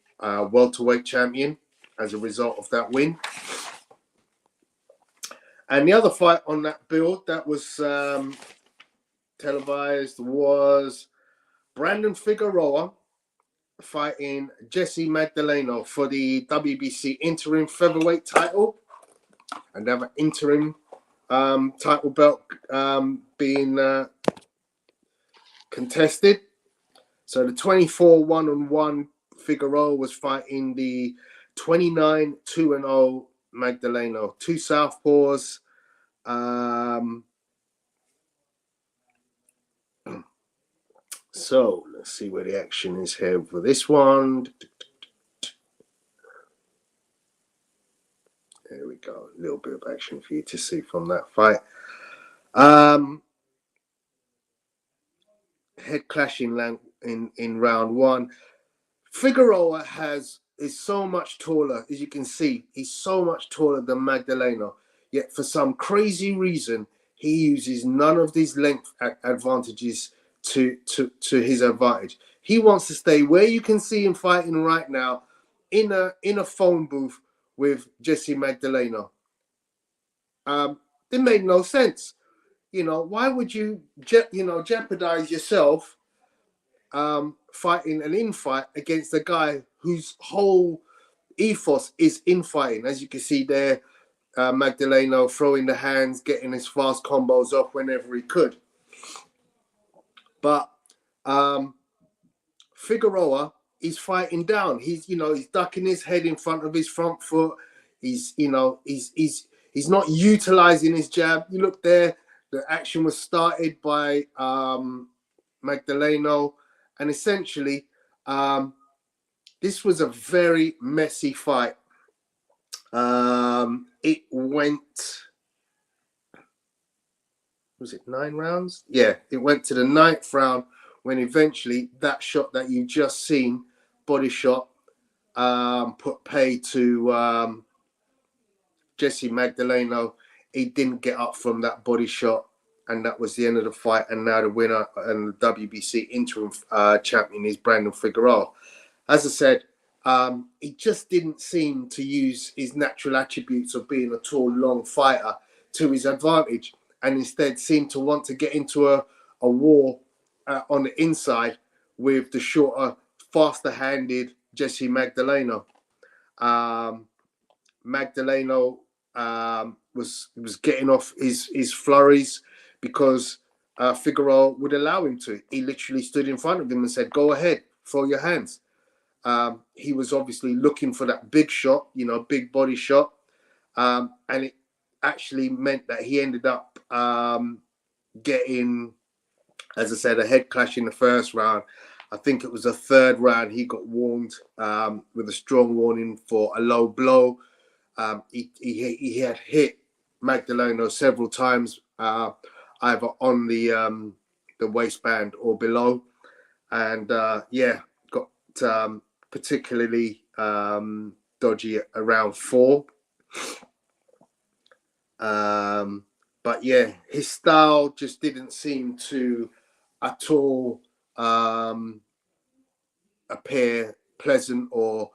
S2: welterweight champion as a result of that win. And the other fight on that build that was televised was Brandon Figueroa fighting Jesse Magdaleno for the WBC interim featherweight title. Another interim title belt being contested. So the 24 1-on-1 Figueroa was fighting the 29 2-0 Magdaleno. Two southpaws. So let's see where the action is here for this one. There we go. A little bit of action for you to see from that fight. Head clashing in round one. Figueroa is so much taller, as you can see. He's so much taller than Magdaleno. Yet for some crazy reason, he uses none of these length advantages to his advantage. He wants to stay where you can see him fighting right now, in a phone booth with Jesse Magdaleno. It made no sense. Why would you jeopardize yourself fighting an infight against a guy whose whole ethos is infighting? As you can see there, Magdaleno throwing the hands, getting his fast combos off whenever he could. But Figueroa is fighting down. He's ducking his head in front of his front foot. He's not utilizing his jab. You look there, the action was started by Magdaleno, and essentially this was a very messy fight. It went, was it 9 rounds? Yeah, it went to the 9th round when eventually that shot that you just seen, body shot, put pay to Jesse Magdaleno. He didn't get up from that body shot, and that was the end of the fight. And now the winner and the WBC interim champion is Brandon Figueroa. As I said, he just didn't seem to use his natural attributes of being a tall, long fighter to his advantage, and instead seemed to want to get into a war on the inside with the shorter, faster-handed Jesse Magdaleno. Magdaleno was getting off his flurries because Figueroa would allow him to. He literally stood in front of him and said, "Go ahead, throw your hands." He was obviously looking for that big shot, big body shot. And it actually meant that he ended up getting, as I said, a head clash in the first round. I think it was the 3rd round he got warned with a strong warning for a low blow. He had hit Magdaleno several times, either on the waistband or below. And got particularly dodgy around 4. But yeah, his style just didn't seem to at all appear pleasant or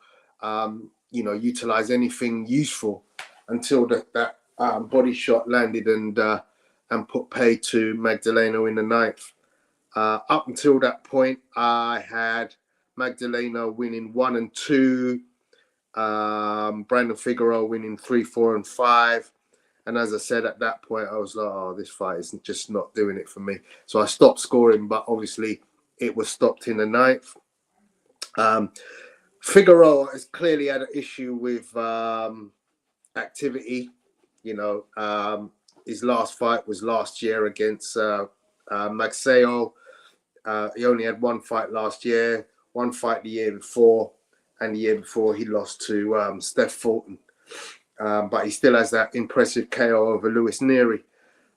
S2: utilize anything useful until that body shot landed and put pay to Magdaleno in the 9th. Up until that point, I had Magdaleno winning 1 and 2, Brandon Figueroa winning 3, 4, and 5. And as I said, at that point, I was like, oh, this fight is just not doing it for me. So I stopped scoring, but obviously it was stopped in the 9th. Figueroa has clearly had an issue with activity. You know, his last fight was last year against Magseo. He only had one fight last year, one fight the year before, and the year before he lost to Steph Fulton. But he still has that impressive KO over Lewis Nery.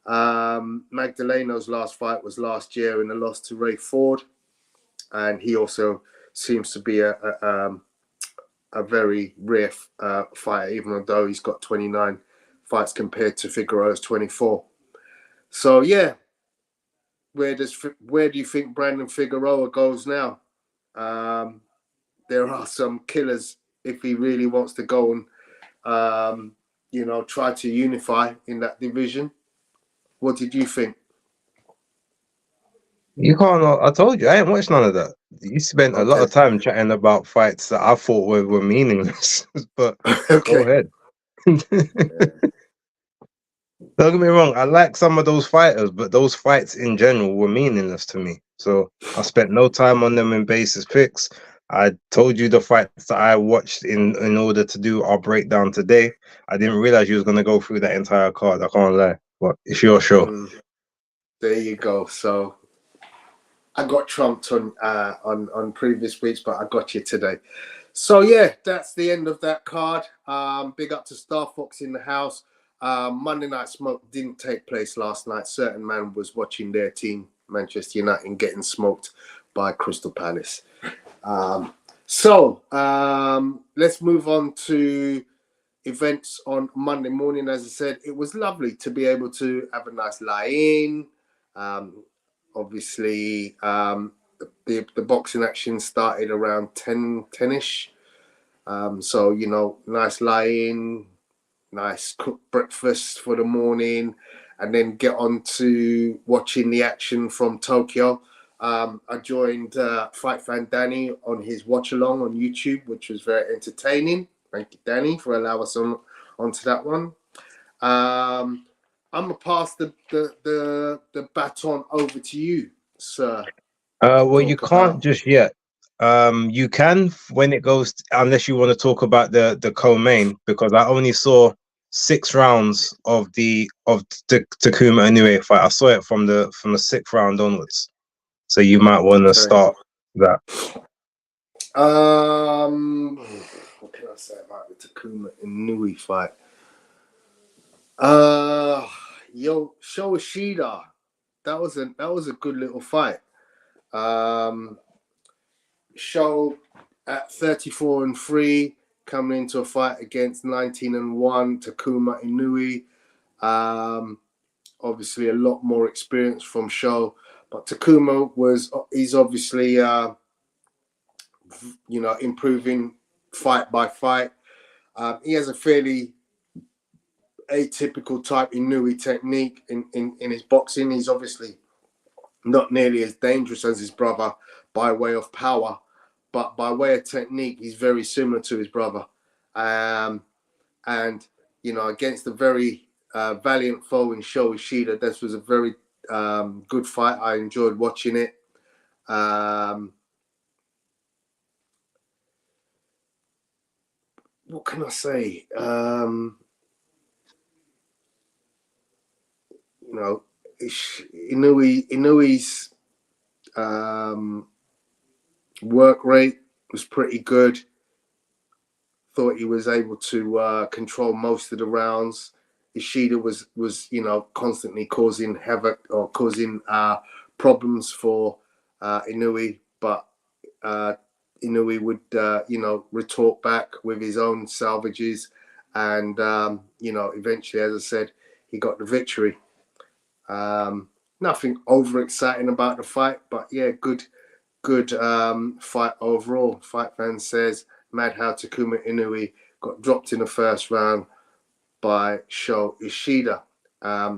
S2: Magdaleno's last fight was last year in a loss to Ray Ford, and he also seems to be a very rare fighter, even though he's got 29 fights compared to Figueroa's 24. So yeah, where do you think Brandon Figueroa goes now? There are some killers if he really wants to go and try to unify in that division. What did you think?
S1: You can't. I told you, I ain't watched none of that. You spent a lot of time chatting about fights that I thought were meaningless. But go ahead. Don't get me wrong, I like some of those fighters, but those fights in general were meaningless to me. So I spent no time on them in basis picks. I told you the fights that I watched in order to do our breakdown today. I didn't realize you was gonna go through that entire card. I can't lie, but it's your show.
S2: There you go. So I got trumped on previous weeks, but I got you today. So yeah, that's the end of that card. Big up to Star Fox in the house. Monday Night Smoke didn't take place last night. Certain man was watching their team, Manchester United, getting smoked by Crystal Palace. So let's move on to events on Monday morning. As I said, it was lovely to be able to have a nice lie-in. Obviously, the boxing action started around 10-ish. So, you know, nice lie-in, nice cooked breakfast for the morning, and then get on to watching the action from Tokyo. I joined Fight Fan Danny on his watch-along on YouTube, which was very entertaining. Thank you, Danny, for allowing us onto that one. I'm going to pass the baton over to you, sir.
S1: Well, you can't just yet. You can when it goes, unless you want to talk about the co-main, because I only saw 6 rounds of the Takuma Inoue fight. I saw it from the 6th round onwards. So you might want to start that.
S2: What can I say about the Takuma Inoue fight? Sho Ishida, that was a good little fight. Sho at 34-3 coming into a fight against 19-1 Takuma Inoue. Obviously a lot more experience from Sho, but Takuma he's obviously improving fight by fight. He has a fairly atypical type Inoue technique in his boxing. He's obviously not nearly as dangerous as his brother by way of power, but by way of technique, he's very similar to his brother. And, you know, against a very valiant foe in Sho Ishida, this was a very good fight. I enjoyed watching it. What can I say? You know, Inoue's work rate was pretty good. Thought he was able to control most of the rounds. Ishida was constantly causing havoc or causing problems for Inoue, but Inoue would retort back with his own salvages, and eventually, as I said, he got the victory. Nothing over exciting about the fight, but yeah, good fight overall. Fight Fan says, mad how Takuma Inoue got dropped in the first round by Sho Ishida,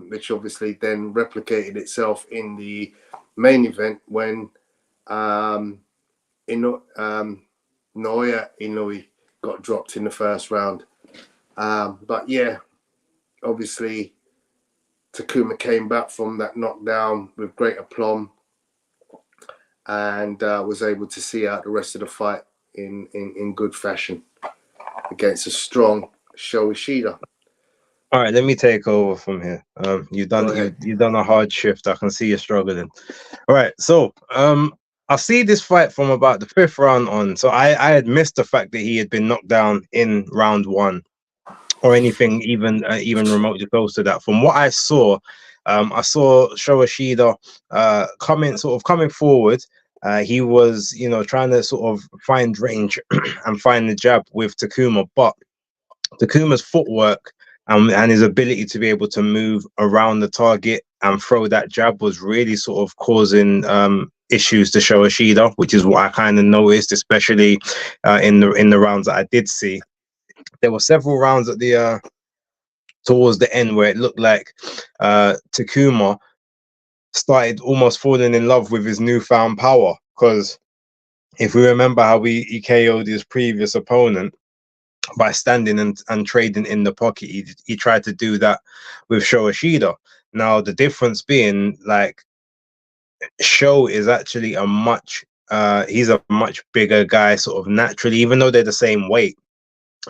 S2: which obviously then replicated itself in the main event when Naoya Inoue got dropped in the first round. But yeah, obviously Takuma came back from that knockdown with great aplomb and was able to see out the rest of the fight in good fashion against a strong Sho Ishida.
S1: All right, let me take over from here. You've
S2: Go
S1: done
S2: ahead.
S1: you've done a hard shift. I can see you're struggling. All right, so I see this fight from about the fifth round on. So I had missed the fact that he had been knocked down in round one or anything even remotely close to that. From what I saw Sho Ishida coming forward. He was, trying to sort of find range and find the jab with Takuma, but Takuma's footwork and his ability to be able to move around the target and throw that jab was really sort of causing issues to Sho Ishida, which is what I kind of noticed, especially in the rounds that I did see. There were several rounds at the towards the end where it looked like Takuma started almost falling in love with his newfound power, because if we remember how he KO'd his previous opponent by standing and trading in the pocket, he tried to do that with Sho Ishida. Now the difference being, like, Sho is actually he's a much bigger guy sort of naturally, even though they're the same weight.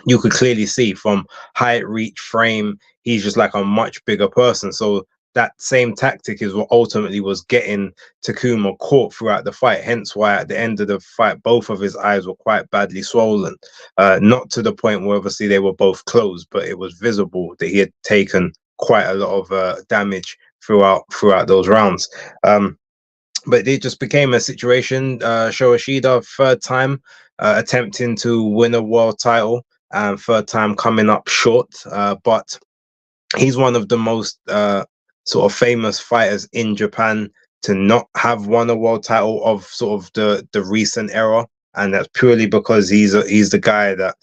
S1: You could clearly see from height, reach, frame, he's just like a much bigger person. So that same tactic is what ultimately was getting Takuma caught throughout the fight. Hence why at the end of the fight, both of his eyes were quite badly swollen. Not to the point where obviously they were both closed, but it was visible that he had taken quite a lot of damage throughout those rounds. But it just became a situation. Sho Ishida, third time attempting to win a world title, and third time coming up short. But he's one of the most sort of famous fighters in Japan to not have won a world title of sort of the recent era, and that's purely because he's the guy that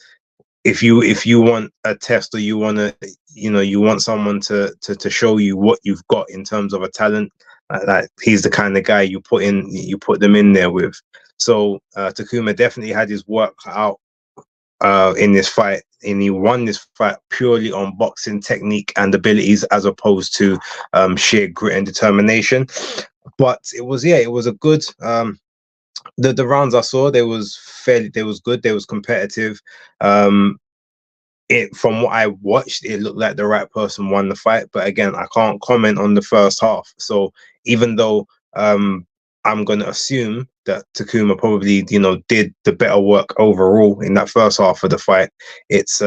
S1: if you want a test, or you want to, you want someone to show you what you've got in terms of a talent, like he's the kind of guy you put them in there with. So Takuma definitely had his work out in this fight, and he won this fight purely on boxing technique and abilities, as opposed to sheer grit and determination. But it was a good the rounds I saw, they was good, they was competitive. From what I watched, it looked like the right person won the fight, but again, I can't comment on the first half. So even though I'm going to assume that Takuma probably did the better work overall in that first half of the fight, it's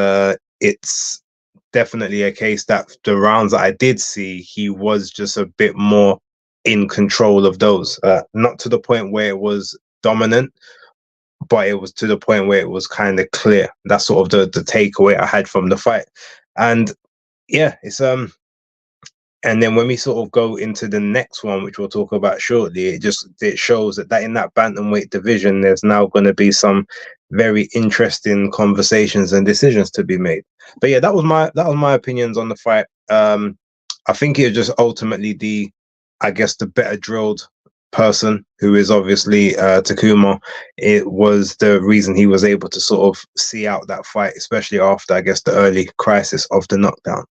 S1: definitely a case that the rounds that I did see, he was just a bit more in control of those, not to the point where it was dominant, but it was to the point where it was kind of clear. That's sort of the takeaway I had from the fight. And yeah, it's and then when we sort of go into the next one, which we'll talk about shortly, it shows that in that bantamweight division, there's now going to be some very interesting conversations and decisions to be made. But yeah, that was my opinions on the fight. I think it was just ultimately the better drilled person, who is obviously Takuma. It was the reason he was able to sort of see out that fight, especially after, I guess, the early crisis of the knockdown.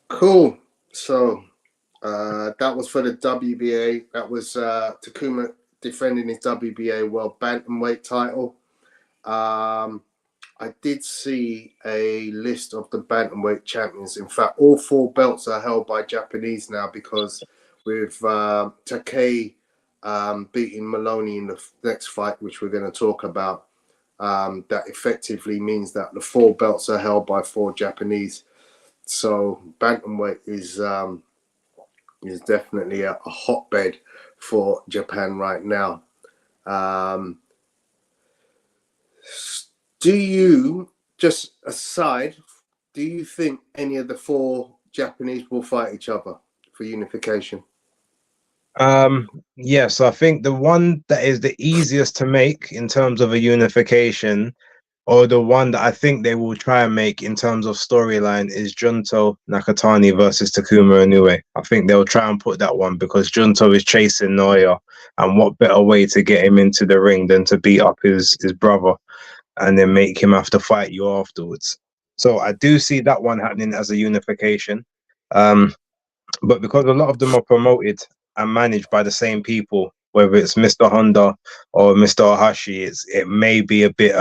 S2: Cool. So that was for the WBA. That was Takuma defending his WBA World Bantamweight title. I did see a list of the bantamweight champions. In fact, all four belts are held by Japanese now, because with Takei beating Moloney in the next fight, which we're going to talk about, that effectively means that the four belts are held by four Japanese. So bantamweight is definitely a hotbed for Japan right now. Do you, just aside, do you think any of the four Japanese will fight each other for unification?
S1: Yes, I think the one that is the easiest to make in terms of a unification, or the one that I think they will try and make in terms of storyline, is Junto Nakatani versus Takuma Inoue. I think they'll try and put that one, because Junto is chasing Naoya, and what better way to get him into the ring than to beat up his brother and then make him have to fight you afterwards. So I do see that one happening as a unification. But because a lot of them are promoted and managed by the same people, whether it's Mr. Honda or Mr. Ohashi, it may be a bit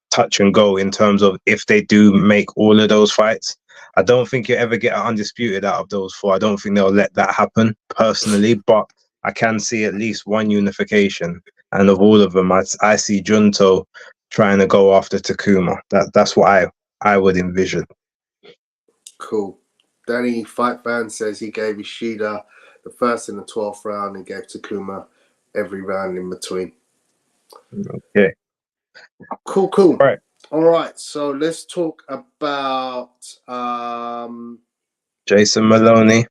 S1: touch and go in terms of if they do make all of those fights. I don't think you ever get an undisputed out of those four. I don't think they'll let that happen personally, but I can see at least one unification. And of all of them, I see Junto trying to go after Takuma. That's what I would envision.
S2: Cool. Danny Fight Fan says he gave Ishida the first and the 12th round and gave Takuma every round in between.
S1: Okay.
S2: Cool.
S1: Right.
S2: All right. So let's talk about
S1: Jason Moloney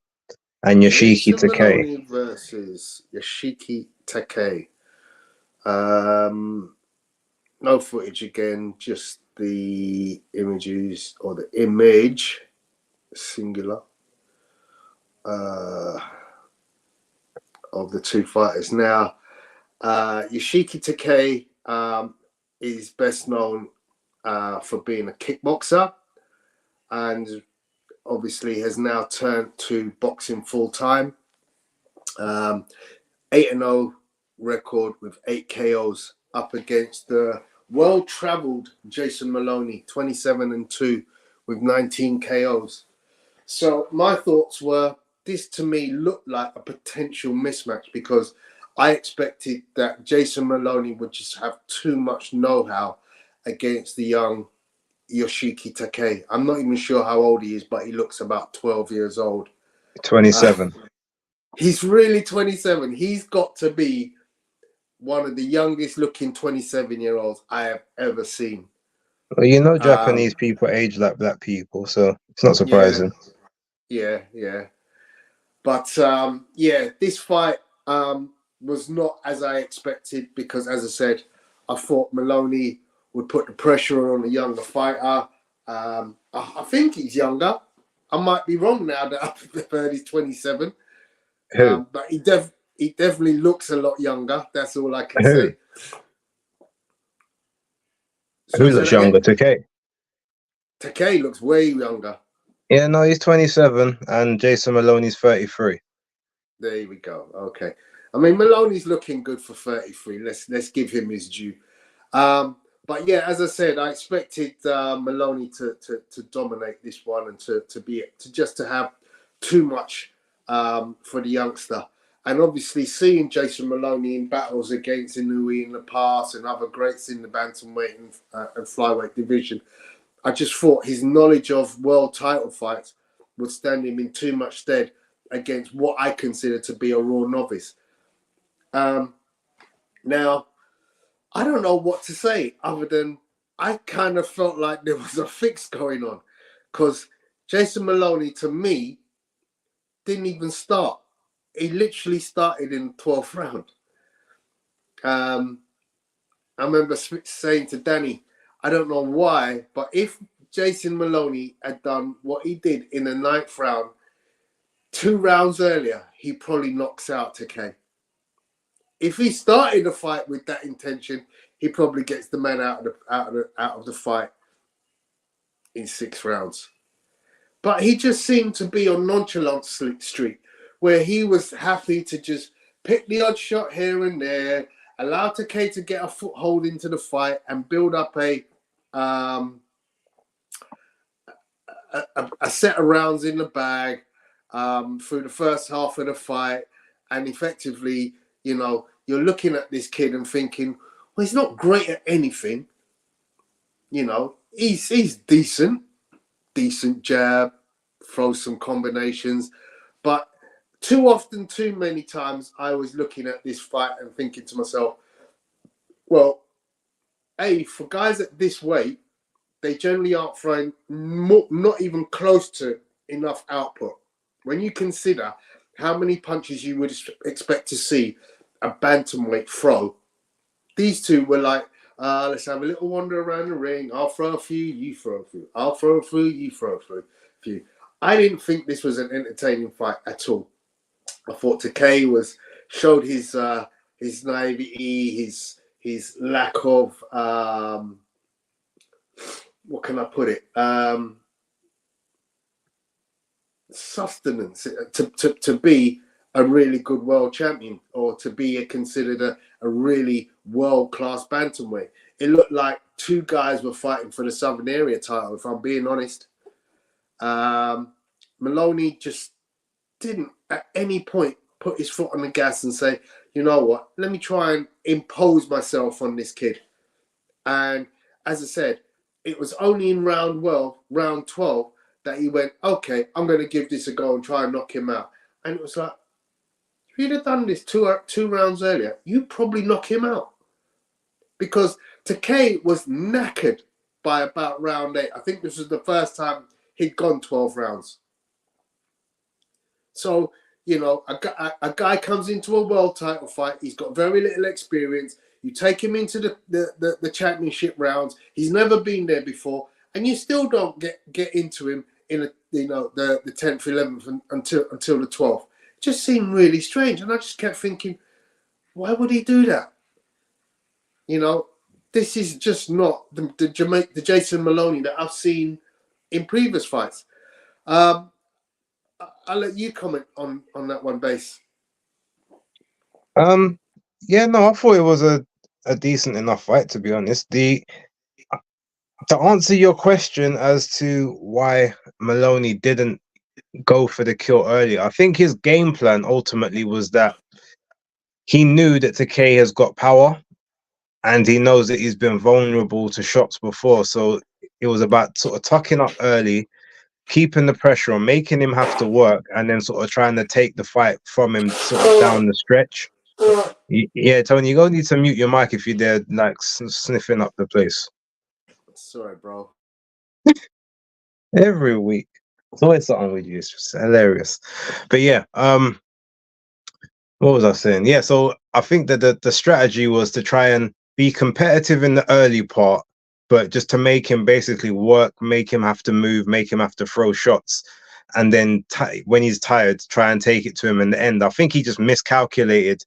S1: and Yoshiki
S2: Jason
S1: Takei.
S2: Moloney versus Yoshiki Takei. No footage again, just the images or the image, singular, of the two fighters. Now, Yoshiki Takei is best known for being a kickboxer and obviously has now turned to boxing full time. 8-0 record with 8 KOs up against the well-travelled Jason Moloney, 27-2 with 19 KOs. So my thoughts were, this to me looked like a potential mismatch because I expected that Jason Moloney would just have too much know-how against the young Yoshiki Takei. I'm not even sure how old he is, but he looks about 12 years old.
S1: 27.
S2: He's really 27. He's got to be one of the youngest looking 27-year-olds I have ever seen.
S1: Well, you know, Japanese people age like black people, so it's not surprising.
S2: Yeah. But this fight was not as I expected because, as I said, I thought Moloney would put the pressure on the younger fighter. I think he's younger. I might be wrong now that I've heard he's 27.
S1: Who?
S2: But he definitely looks a lot younger. That's all I can
S1: Who?
S2: say.
S1: Who looks younger? Takei.
S2: Takei looks way younger.
S1: Yeah, no, he's 27 and Jason Moloney's 33.
S2: There we go. Okay. I mean, Moloney's looking good for 33. Let's give him his due. But yeah, as I said, I expected Moloney to dominate this one and to have too much for the youngster. And obviously, seeing Jason Moloney in battles against Inoue in the past and other greats in the bantamweight and flyweight division, I just thought his knowledge of world title fights would stand him in too much stead against what I consider to be a raw novice. Now, I don't know what to say other than I kind of felt like there was a fix going on because Jason Moloney, to me, didn't even start. He literally started in the 12th round. I remember saying to Danny, I don't know why, but if Jason Moloney had done what he did in the 9th round, 2 rounds earlier, he probably knocks out Takei. If he started the fight with that intention, he probably gets the man out of the fight in 6 rounds. But he just seemed to be on nonchalant streak, where he was happy to just pick the odd shot here and there, allow Takei to get a foothold into the fight and build up a set of rounds in the bag through the first half of the fight. And effectively, you know, you're looking at this kid and thinking, well, he's not great at anything. You know, he's decent jab, throws some combinations. But too many times, I was looking at this fight and thinking to myself, well, for guys at this weight, they generally aren't throwing not even close to enough output. When you consider how many punches you would expect to see a bantamweight throw, these two were like, let's have a little wander around the ring. I'll throw a few, you throw a few. I'll throw a few, you throw a few. I didn't think this was an entertaining fight at all. I thought Takei showed his naivety, his lack of what can I put it? Sustenance to be a really good world champion, or to be considered a really world-class bantamweight. It looked like two guys were fighting for the Southern Area title, if I'm being honest. Moloney just didn't at any point put his foot on the gas and say, you know what, let me try and impose myself on this kid. And as I said, it was only in round 12 that he went, okay, I'm going to give this a go and try and knock him out. And it was like, if you'd have done this two rounds earlier, you'd probably knock him out. Because Takei was knackered by about round 8. I think this was the first time he'd gone 12 rounds. So, you know, a guy comes into a world title fight. He's got very little experience. You take him into the championship rounds. He's never been there before, and you still don't get into him in the 10th, 11th until the 12th. It just seemed really strange, and I just kept thinking, why would he do that? You know, this is just not the Jason Moloney that I've seen in previous fights. I'll let you comment on that one, Base.
S1: Yeah, no, I thought it was a decent enough fight, to be honest. To answer your question as to why Moloney didn't go for the kill earlier, I think his game plan ultimately was that he knew that Takei has got power, and he knows that he's been vulnerable to shots before. So it was about sort of tucking up early, keeping the pressure on, making him have to work, and then sort of trying to take the fight from him sort of down the stretch. Yeah, Tony, you're gonna need to mute your mic if you're there, like sniffing up the place.
S2: Sorry, bro.
S1: Every week, it's always something with you. It's just hilarious. But yeah, what was I saying? Yeah, so I think that the strategy was to try and be competitive in the early part, but just to make him basically work, make him have to move, make him have to throw shots, and then when he's tired, try and take it to him in the end. I think he just miscalculated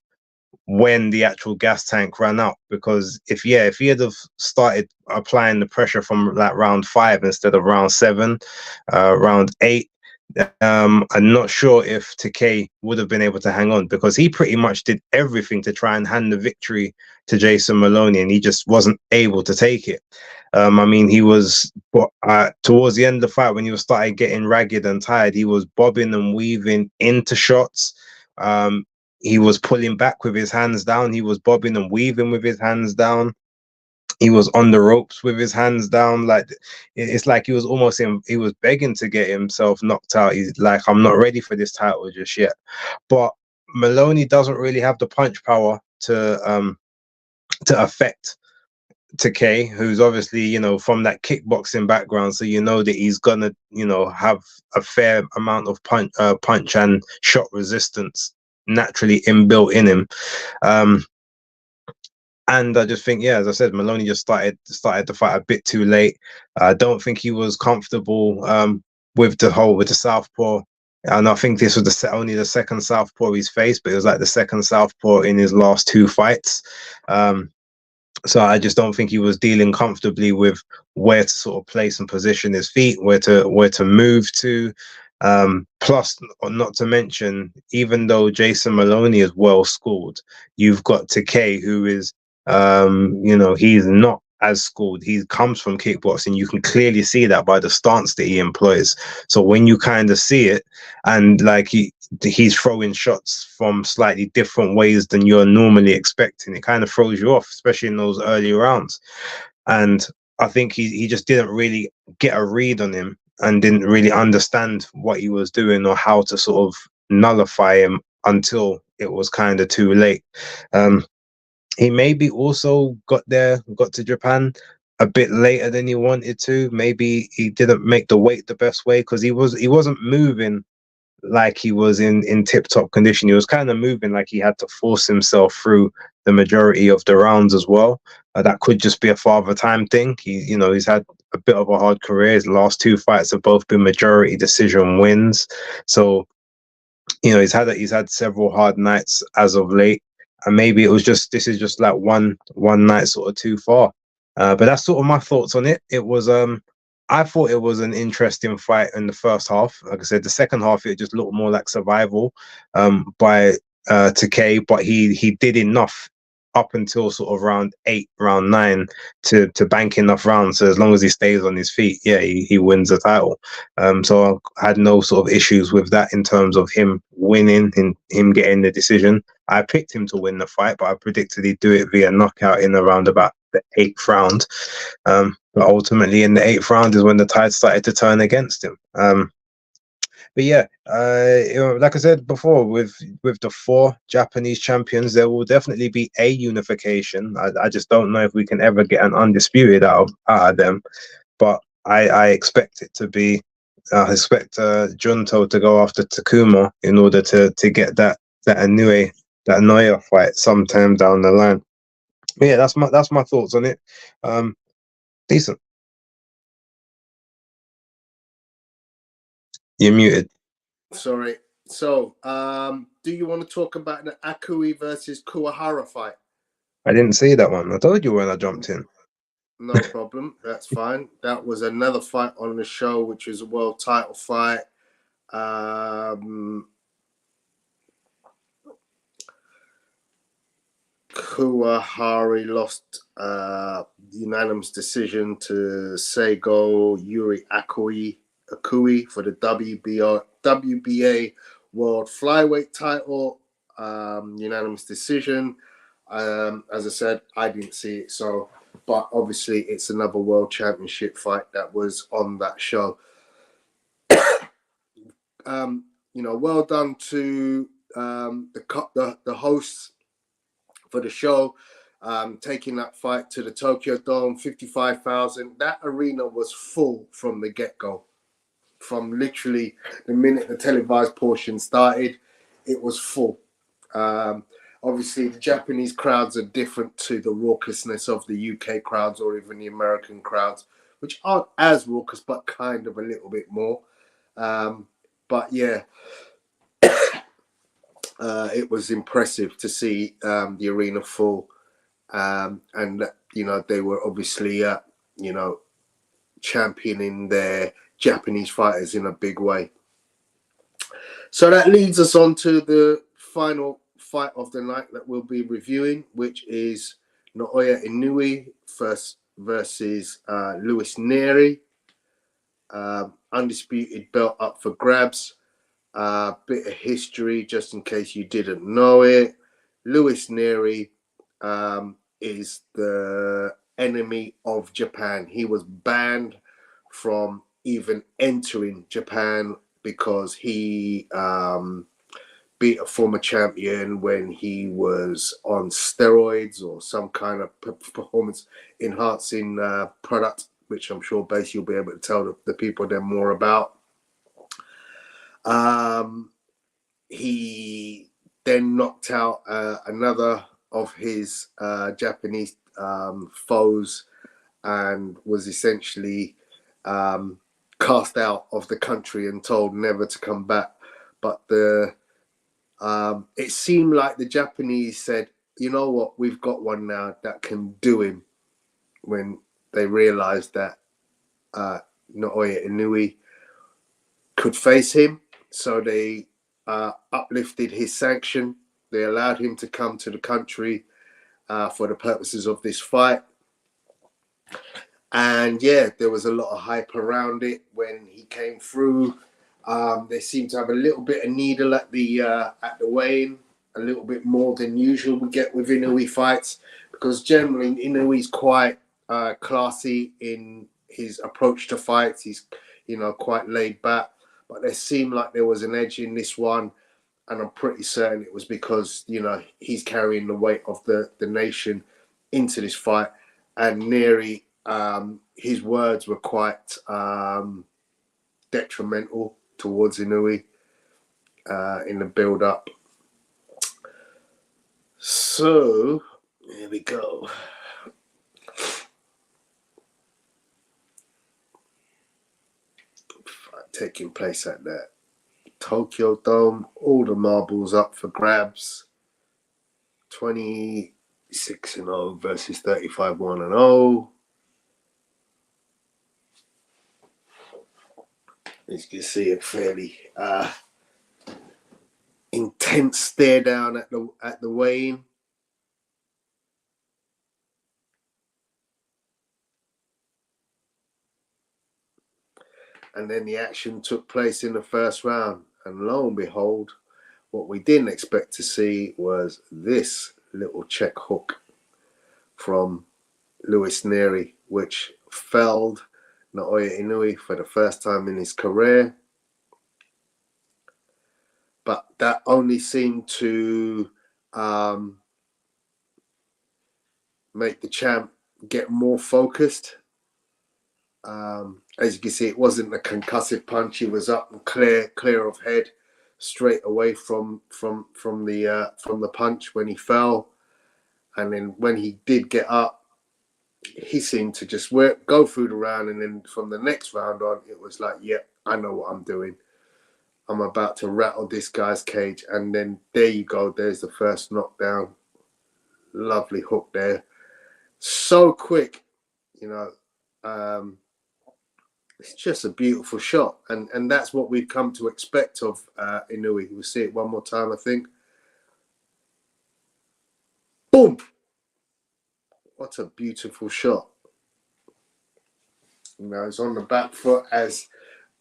S1: when the actual gas tank ran out, because if he had have started applying the pressure from like round 5 instead of round 7, round 8, I'm not sure if Takei would have been able to hang on, because he pretty much did everything to try and hand the victory to Jason Moloney, and he just wasn't able to take it. I mean, he was towards the end of the fight, when he was starting getting ragged and tired, he was bobbing and weaving into shots. He was pulling back with his hands down. He was bobbing and weaving with his hands down. He was on the ropes with his hands down. Like, it's like he was almost he was begging to get himself knocked out. He's like, I'm not ready for this title just yet. But Moloney doesn't really have the punch power to affect Takei, who's obviously, you know, from that kickboxing background, so you know that he's gonna, you know, have a fair amount of punch and shot resistance naturally inbuilt in him. And I just think, yeah, as I said, Moloney just started the fight a bit too late. I don't think he was comfortable with the southpaw. And I think this was only the second southpaw he's faced, but it was like the second southpaw in his last 2 fights. So I just don't think he was dealing comfortably with where to sort of place and position his feet, where to move to. Plus, not to mention, even though Jason Moloney is well schooled, you've got Takei, who is, you know, he's not as schooled. He comes from kickboxing. You can clearly see that by the stance that he employs. So when you kind of see it, and like he's throwing shots from slightly different ways than you're normally expecting, it kind of throws you off, especially in those early rounds. And I think he just didn't really get a read on him, and didn't really understand what he was doing or how to sort of nullify him until it was kind of too late. He maybe also got to Japan a bit later than he wanted to. Maybe he didn't make the weight the best way, because he wasn't moving like he was in tip-top condition. He was kind of moving like he had to force himself through the majority of the rounds as well. That could just be a father time thing. He's had a bit of a hard career. His last 2 fights have both been majority decision wins. So, you know, he's had several hard nights as of late. And maybe this is just like one night sort of too far. But that's sort of my thoughts on it. It was I thought it was an interesting fight in the first half. Like I said, the second half it just looked more like survival by Takei, but he did enough up until sort of round 8, round 9 to bank enough rounds. So as long as he stays on his feet, yeah, he wins the title. So I had no sort of issues with that in terms of him winning, him getting the decision. I picked him to win the fight, but I predicted he'd do it via knockout in around about the 8th round. But ultimately, in the 8th round is when the tide started to turn against him. But yeah, like I said before, with the 4 Japanese champions, there will definitely be a unification. I just don't know if we can ever get an undisputed out of them. But I expect it to be. I expect Junto to go after Takuma in order to get that Inoue fight sometime down the line. But yeah, that's my thoughts on it. Decent. You're muted.
S2: Sorry. So, do you want to talk about the Akui versus Kuwahara fight?
S1: I didn't see that one. I told you when I jumped in.
S2: No problem. That's fine. That was another fight on the show, which was a world title fight. Kuwahara lost unanimous decision to Seigo Yuri Akui for the WBA World Flyweight title. Unanimous decision. As I said, I didn't see it, so but obviously it's another world championship fight that was on that show. Well done to the hosts for the show, taking that fight to the Tokyo Dome, 55,000. That arena was full from the get-go. From literally the minute the televised portion started, it was full. Obviously, the Japanese crowds are different to the raucousness of the UK crowds or even the American crowds, which aren't as raucous, but kind of a little bit more. But yeah, it was impressive to see the arena full. And, they were obviously, championing their Japanese fighters in a big way. So that leads us on to the final fight of the night that we'll be reviewing, which is Naoya Inoue versus Luis Nery. Undisputed belt up for grabs. Bit of history, just in case you didn't know it. Luis Nery is the enemy of Japan. He was banned from even entering Japan because he beat a former champion when he was on steroids or some kind of performance enhancing product, which I'm sure Base you'll be able to tell the people then more about. He then knocked out another of his Japanese foes and was essentially cast out of the country and told never to come back. But it seemed like the Japanese said, you know what, we've got one now that can do him, when they realized that Naoya Inoue could face him. So they uplifted his sanction. They allowed him to come to the country for the purposes of this fight. And yeah, there was a lot of hype around it when he came through. They seemed to have a little bit of needle at the weigh-in, a little bit more than usual we get with Inoue fights, because generally Inoue's quite classy in his approach to fights. He's quite laid back, but there seemed like there was an edge in this one, and I'm pretty certain it was because he's carrying the weight of the nation into this fight. And Nery, his words were quite detrimental towards Inoue in the build-up. So here we go. Taking place at the Tokyo Dome, all the marbles up for grabs. 26-0 versus 35-1-0. As you can see, a fairly intense stare down at the weigh-in. And then the action took place in the first round. And lo and behold, what we didn't expect to see was this little check hook from Nery, which felled Naoya Inoue for the first time in his career. But that only seemed to make the champ get more focused. As you can see, it wasn't a concussive punch. He was up and clear of head, straight away from the punch when he fell. And then when he did get up, he seemed to just go through the round. And then from the next round on, it was like, yep, I know what I'm doing. I'm about to rattle this guy's cage. And then there you go. There's the first knockdown. Lovely hook there. So quick, you know. It's just a beautiful shot. And that's what we've come to expect of Inoue. We'll see it one more time, I think. Boom! What a beautiful shot. You know, it's on the back foot as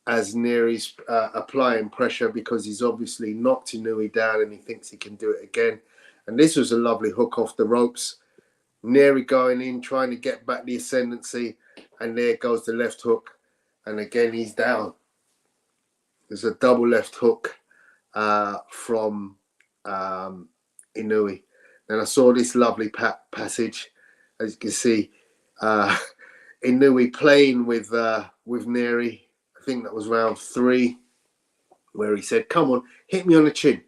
S2: Nery's applying pressure, because he's obviously knocked Inoue down and he thinks he can do it again. And this was a lovely hook off the ropes. Nery going in, trying to get back the ascendancy. And there goes the left hook. And again, he's down. There's a double left hook from Inoue. And I saw this lovely passage. As you can see, Inoue playing with Nery. I think that was round 3, where he said, "Come on, hit me on the chin."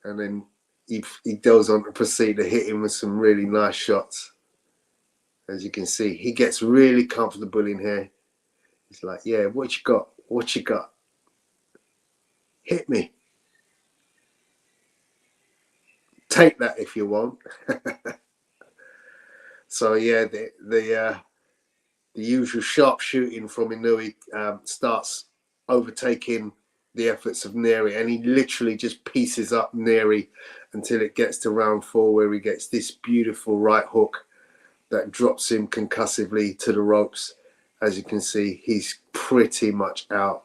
S2: And then he goes on to proceed to hit him with some really nice shots. As you can see, he gets really comfortable in here. He's like, yeah, what you got? What you got? Hit me. Take that if you want. So yeah, the usual sharp shooting from Inoue starts overtaking the efforts of Nery, and he literally just pieces up Nery until it gets to round 4, where he gets this beautiful right hook that drops him concussively to the ropes. As you can see, he's pretty much out.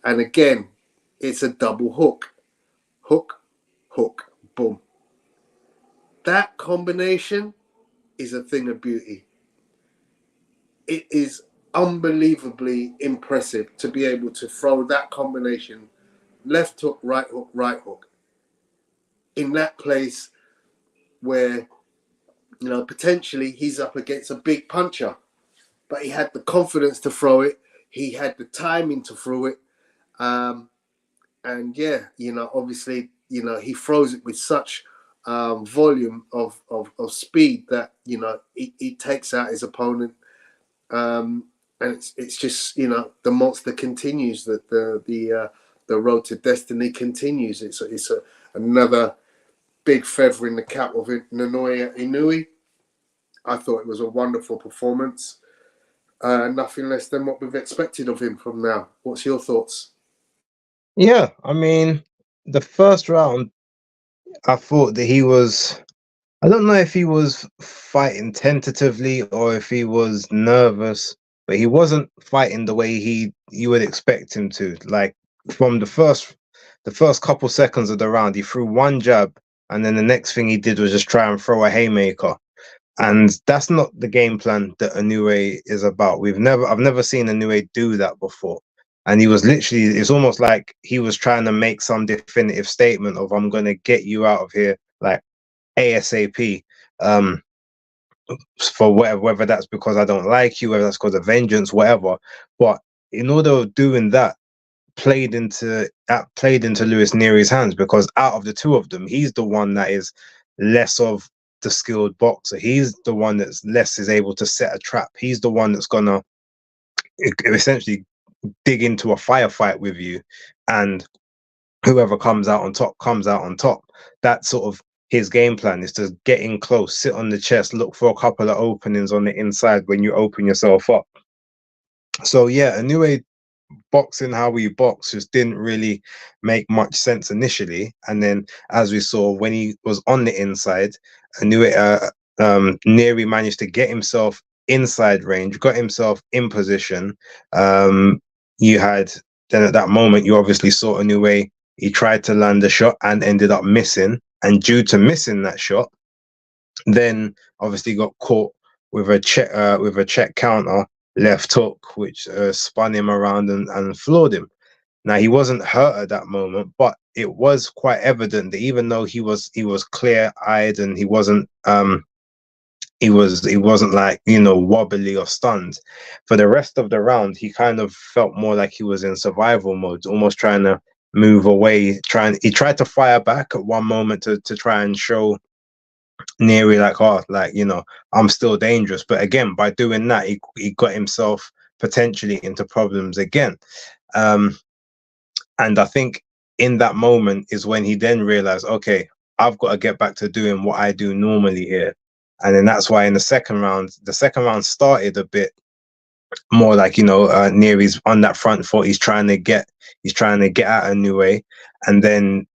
S2: And again, it's a double hook. Hook, hook, boom. That combination is a thing of beauty. It is unbelievably impressive to be able to throw that combination, left hook, right hook, in that place where, you know, potentially he's up against a big puncher, but he had the confidence to throw it. He had the timing to throw it. And yeah, you know, obviously, you know, he throws it with such volume of speed that, you know, he takes out his opponent. And it's just, you know, the monster continues, that the road to destiny continues. It's another big feather in the cap of Naoya Inoue. I thought it was a wonderful performance. Nothing less than what we've expected of him from now. What's your thoughts?
S1: Yeah, I mean, the first round, I thought that he was, I don't know if he was fighting tentatively or if he was nervous, but he wasn't fighting the way you would expect him to. Like, from the first couple seconds of the round, he threw one jab, and then the next thing he did was just try and throw a haymaker. And that's not the game plan that Inoue is about. I've never seen Inoue do that before. And he was literally, it's almost like he was trying to make some definitive statement of, I'm going to get you out of here, like, ASAP. For whether that's because I don't like you, whether that's because of vengeance, whatever. But in order of doing that, played into Nery's hands, because out of the two of them, he's the one that is less of the skilled boxer. He's the one that's less is able to set a trap. He's the one that's gonna essentially dig into a firefight with you, and whoever comes out on top comes out on top. That's sort of his game plan, is to get in close, sit on the chest, look for a couple of openings on the inside when you open yourself up. So yeah, Inoue boxing how we box just didn't really make much sense initially. And then, as we saw, when he was on the inside, I knew it. Nery managed to get himself inside range, got himself in position. You had then at that moment, you obviously saw Inoue. He tried to land a shot and ended up missing. And due to missing that shot, then obviously got caught with a check counter left hook, which spun him around and floored him. Now he wasn't hurt at that moment, but it was quite evident that even though he was clear eyed and he wasn't like, you know, wobbly or stunned, for the rest of the round he kind of felt more like he was in survival mode, almost trying to move away. He tried to fire back at one moment to try and show Nery like, oh, like, you know, I'm still dangerous. But again, by doing that, he got himself potentially into problems again. And I think in that moment is when he then realized, okay, I've got to get back to doing what I do normally here. And then that's why in the second round started a bit more like, you know, Nery's on that front foot. He's trying to get at Inoue, and then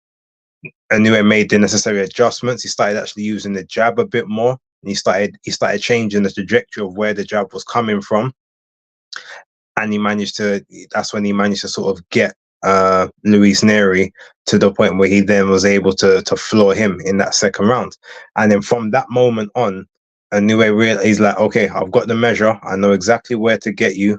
S1: Inoue made the necessary adjustments. He started actually using the jab a bit more. And he started changing the trajectory of where the jab was coming from. And that's when he managed to sort of get Luis Nery to the point where he then was able to floor him in that second round. And then from that moment on, Inoue realized, he's like, okay, I've got the measure. I know exactly where to get you.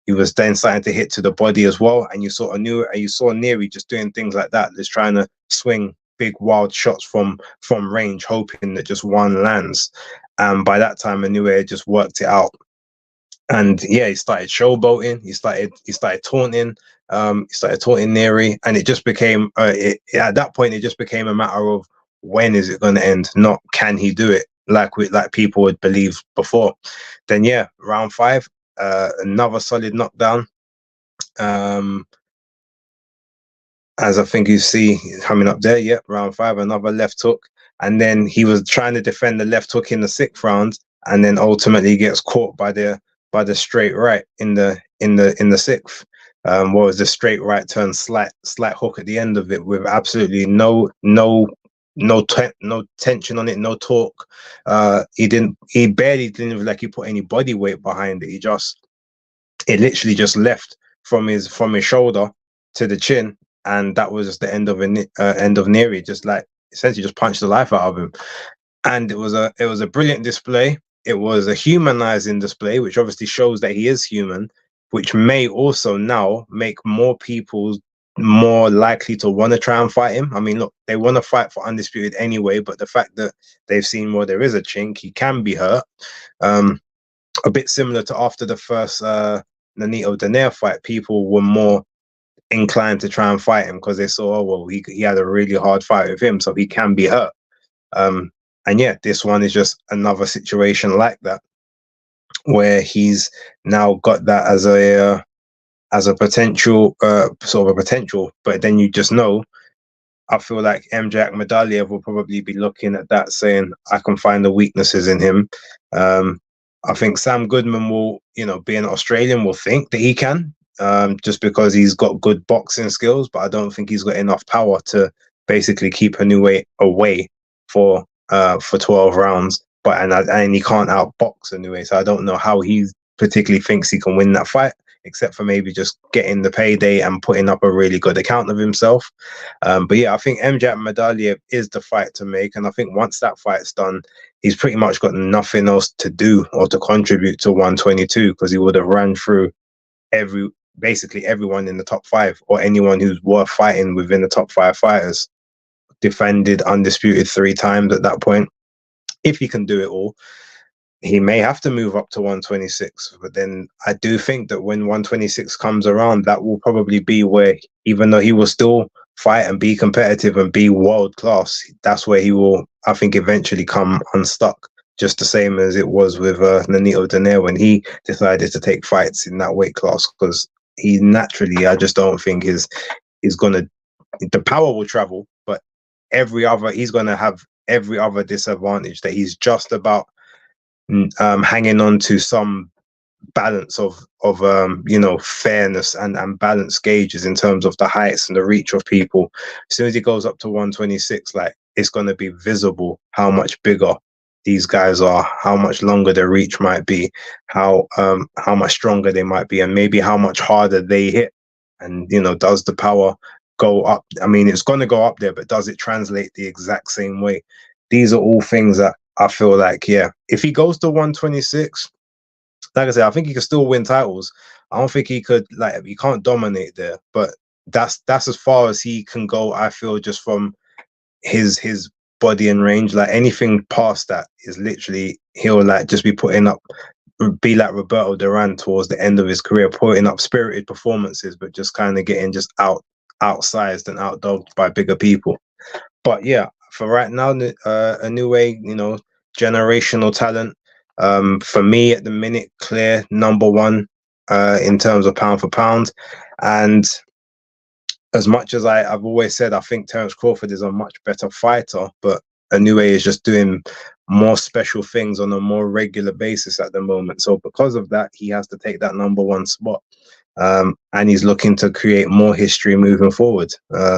S1: He was then starting to hit to the body as well, and you saw Nery just doing things like that, just trying to swing big wild shots from range, hoping that just one lands. And by that time, Inoue just worked it out. And yeah, he started showboating. He started taunting. He started taunting Nery, and it just became at that point it just became a matter of when is it going to end, not can he do it like people would believe before. Then yeah, round 5. Another solid knockdown. As I think you see coming up there, yeah, round 5, another left hook, and then he was trying to defend the left hook in the 6th round, and then ultimately gets caught by the straight right in the 6th. What was the straight right turn slight hook at the end of it with absolutely no tension on it, no torque. He barely didn't even, like, he put any body weight behind it. It literally just left from his shoulder to the chin, and that was just the end of Nery. Just like essentially just punched the life out of him. And it was a brilliant display. It was a humanizing display, which obviously shows that he is human, which may also now make more people more likely to want to try and fight him. I mean, look, they want to fight for undisputed anyway, but the fact that they've seen where there is a chink, he can be hurt. A bit similar to after the first Nonito Donaire fight, people were more inclined to try and fight him because they saw, oh, well, he had a really hard fight with him, so he can be hurt. And yeah, this one is just another situation like that, where he's now got that as a potential, sort of a potential. But then you just know, I feel like MJ Akhmadaliev will probably be looking at that saying, I can find the weaknesses in him. I think Sam Goodman will, you know, being Australian, will think that he can, just because he's got good boxing skills, but I don't think he's got enough power to basically keep Inoue away for 12 rounds. And he can't outbox Inoue, so I don't know how he particularly thinks he can win that fight, except for maybe just getting the payday and putting up a really good account of himself. But yeah, I think MJ Akhmadaliev is the fight to make, and I think once that fight's done, he's pretty much got nothing else to do or to contribute to 122, because he would have ran through basically everyone in the top 5, or anyone who's worth fighting within the top 5 fighters. Defended undisputed 3 times at that point. If he can do it all, he may have to move up to 126. But then I do think that when 126 comes around, that will probably be where, even though he will still fight and be competitive and be world class, that's where he will, I think, eventually come unstuck. Just the same as it was with Nonito Donaire when he decided to take fights in that weight class, because he naturally, I just don't think is gonna, the power will travel, but he's gonna have every other disadvantage that he's just about hanging on to some balance of you know, fairness and balance gauges in terms of the heights and the reach of people. As soon as he goes up to 126, like, it's going to be visible how much bigger these guys are, how much longer their reach might be, how much stronger they might be, and maybe how much harder they hit. And, you know, does the power go up? I mean, it's going to go up there, but does it translate the exact same way? These are all things that I feel like, yeah, if he goes to 126, like I said, I think he could still win titles. I don't think he could, like, he can't dominate there, but that's as far as he can go, I feel, just from his body and range. Like, anything past that is literally, he'll like just be putting up, be like Roberto Duran towards the end of his career, putting up spirited performances, but just kind of getting just outsized and outdogged by bigger people. But yeah, for right now, Inoue, you know, generational talent. For me at the minute, clear number one in terms of pound for pound. And as much as I've always said, I think Terence Crawford is a much better fighter, but Inoue is just doing more special things on a more regular basis at the moment. So because of that, he has to take that number one spot. And he's looking to create more history moving forward.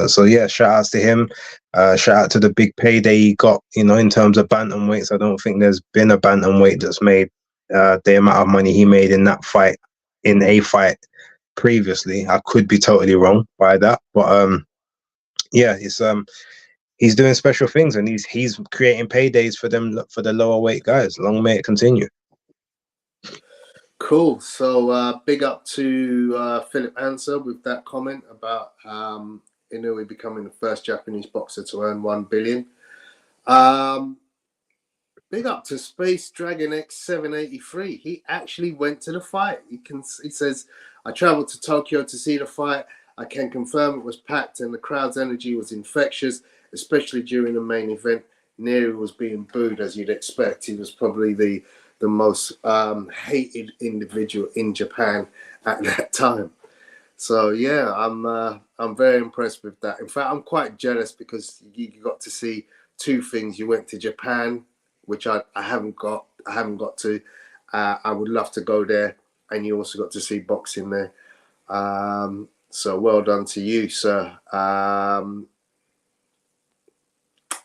S1: So yeah, shout outs to him. Shout out to the big payday he got, you know, in terms of bantamweights. I don't think there's been a bantamweight that's made the amount of money he made in that fight, in a fight previously. I could be totally wrong by that, but yeah, it's he's doing special things, and he's creating paydays for them, for the lower weight guys. Long may it continue.
S2: Cool. So big up to Philip Answer with that comment about Inoue becoming the first Japanese boxer to earn 1 billion. Big up to Space Dragon X783. He actually went to the fight. He says, I traveled to Tokyo to see the fight. I can confirm it was packed and the crowd's energy was infectious, especially during the main event. Nery was being booed, as you'd expect. He was probably the most hated individual in Japan at that time. So yeah, I'm very impressed with that. In fact, I'm quite jealous because you got to see two things. You went to Japan, which I haven't got to. I would love to go there, and you also got to see boxing there. So well done to you, sir.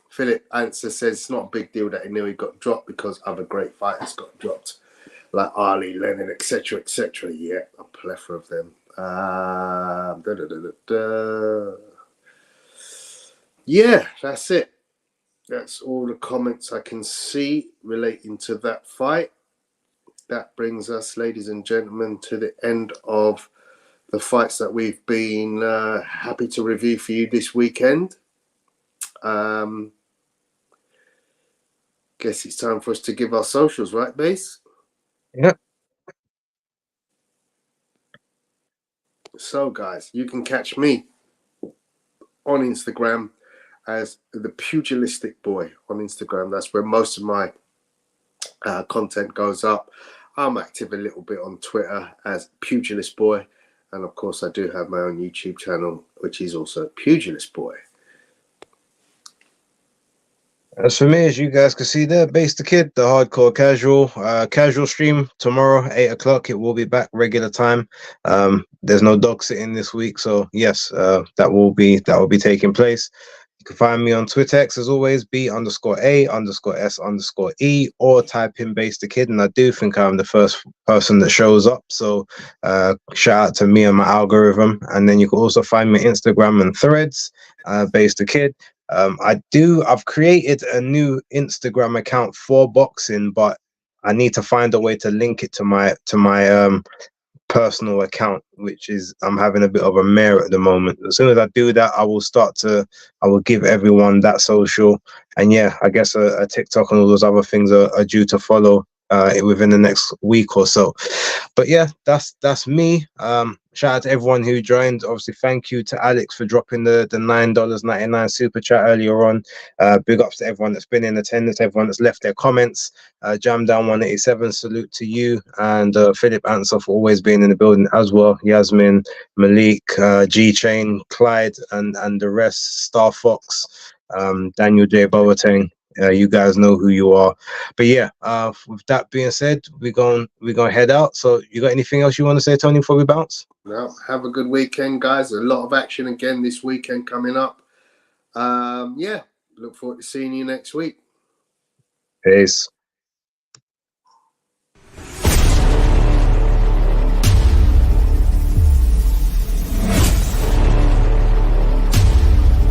S2: Philip Answer says it's not a big deal that Inoue got dropped because other great fighters got dropped, like Ali, Lennon, etc., etc. Yeah, a plethora of them. Yeah, that's it. That's all the comments I can see relating to that fight. That brings us, ladies and gentlemen, to the end of the fights that we've been happy to review for you this weekend. Guess it's time for us to give our socials, right, Base?
S1: Yep.
S2: So, guys, you can catch me on Instagram as the Pugilistic Boy on Instagram. That's where most of my content goes up. I'm active a little bit on Twitter as Pugilistboy, and of course, I do have my own YouTube channel, which is also Pugilistboy.
S1: As for me, as you guys can see there, BaseDaKID, the hardcore casual stream tomorrow, 8 o'clock. It will be back regular time. There's no dog sitting this week, so yes, that will be taking place. You can find me on Twitter X as always, B_A_S_E, or type in BaseDaKID, and I do think I'm the first person that shows up. So shout out to me and my algorithm. And then you can also find me on Instagram and Threads, BaseDaKID. I've created a new Instagram account for boxing, but I need to find a way to link it to my personal account, which is, I'm having a bit of a mare at the moment. As soon as I do that, I will give everyone that social. And yeah, I guess a TikTok and all those other things are due to follow within the next week or so. But yeah, that's me. Shout out to everyone who joined. Obviously, thank you to Alex for dropping the $9.99 super chat earlier on. Big ups to everyone that's been in attendance, everyone that's left their comments. Jam Down 187, salute to you, and Philip Answer for always being in the building as well. Yasmin, Malik, G Chain, Clyde, and the rest. Star Fox, Daniel J Boateng, You guys know who you are. But yeah, with that being said, we're gonna head out. So you got anything else you want to say, Tony, before we bounce?
S2: No, have a good weekend, guys. A lot of action again this weekend coming up. Yeah, look forward to seeing you next week.
S1: Peace.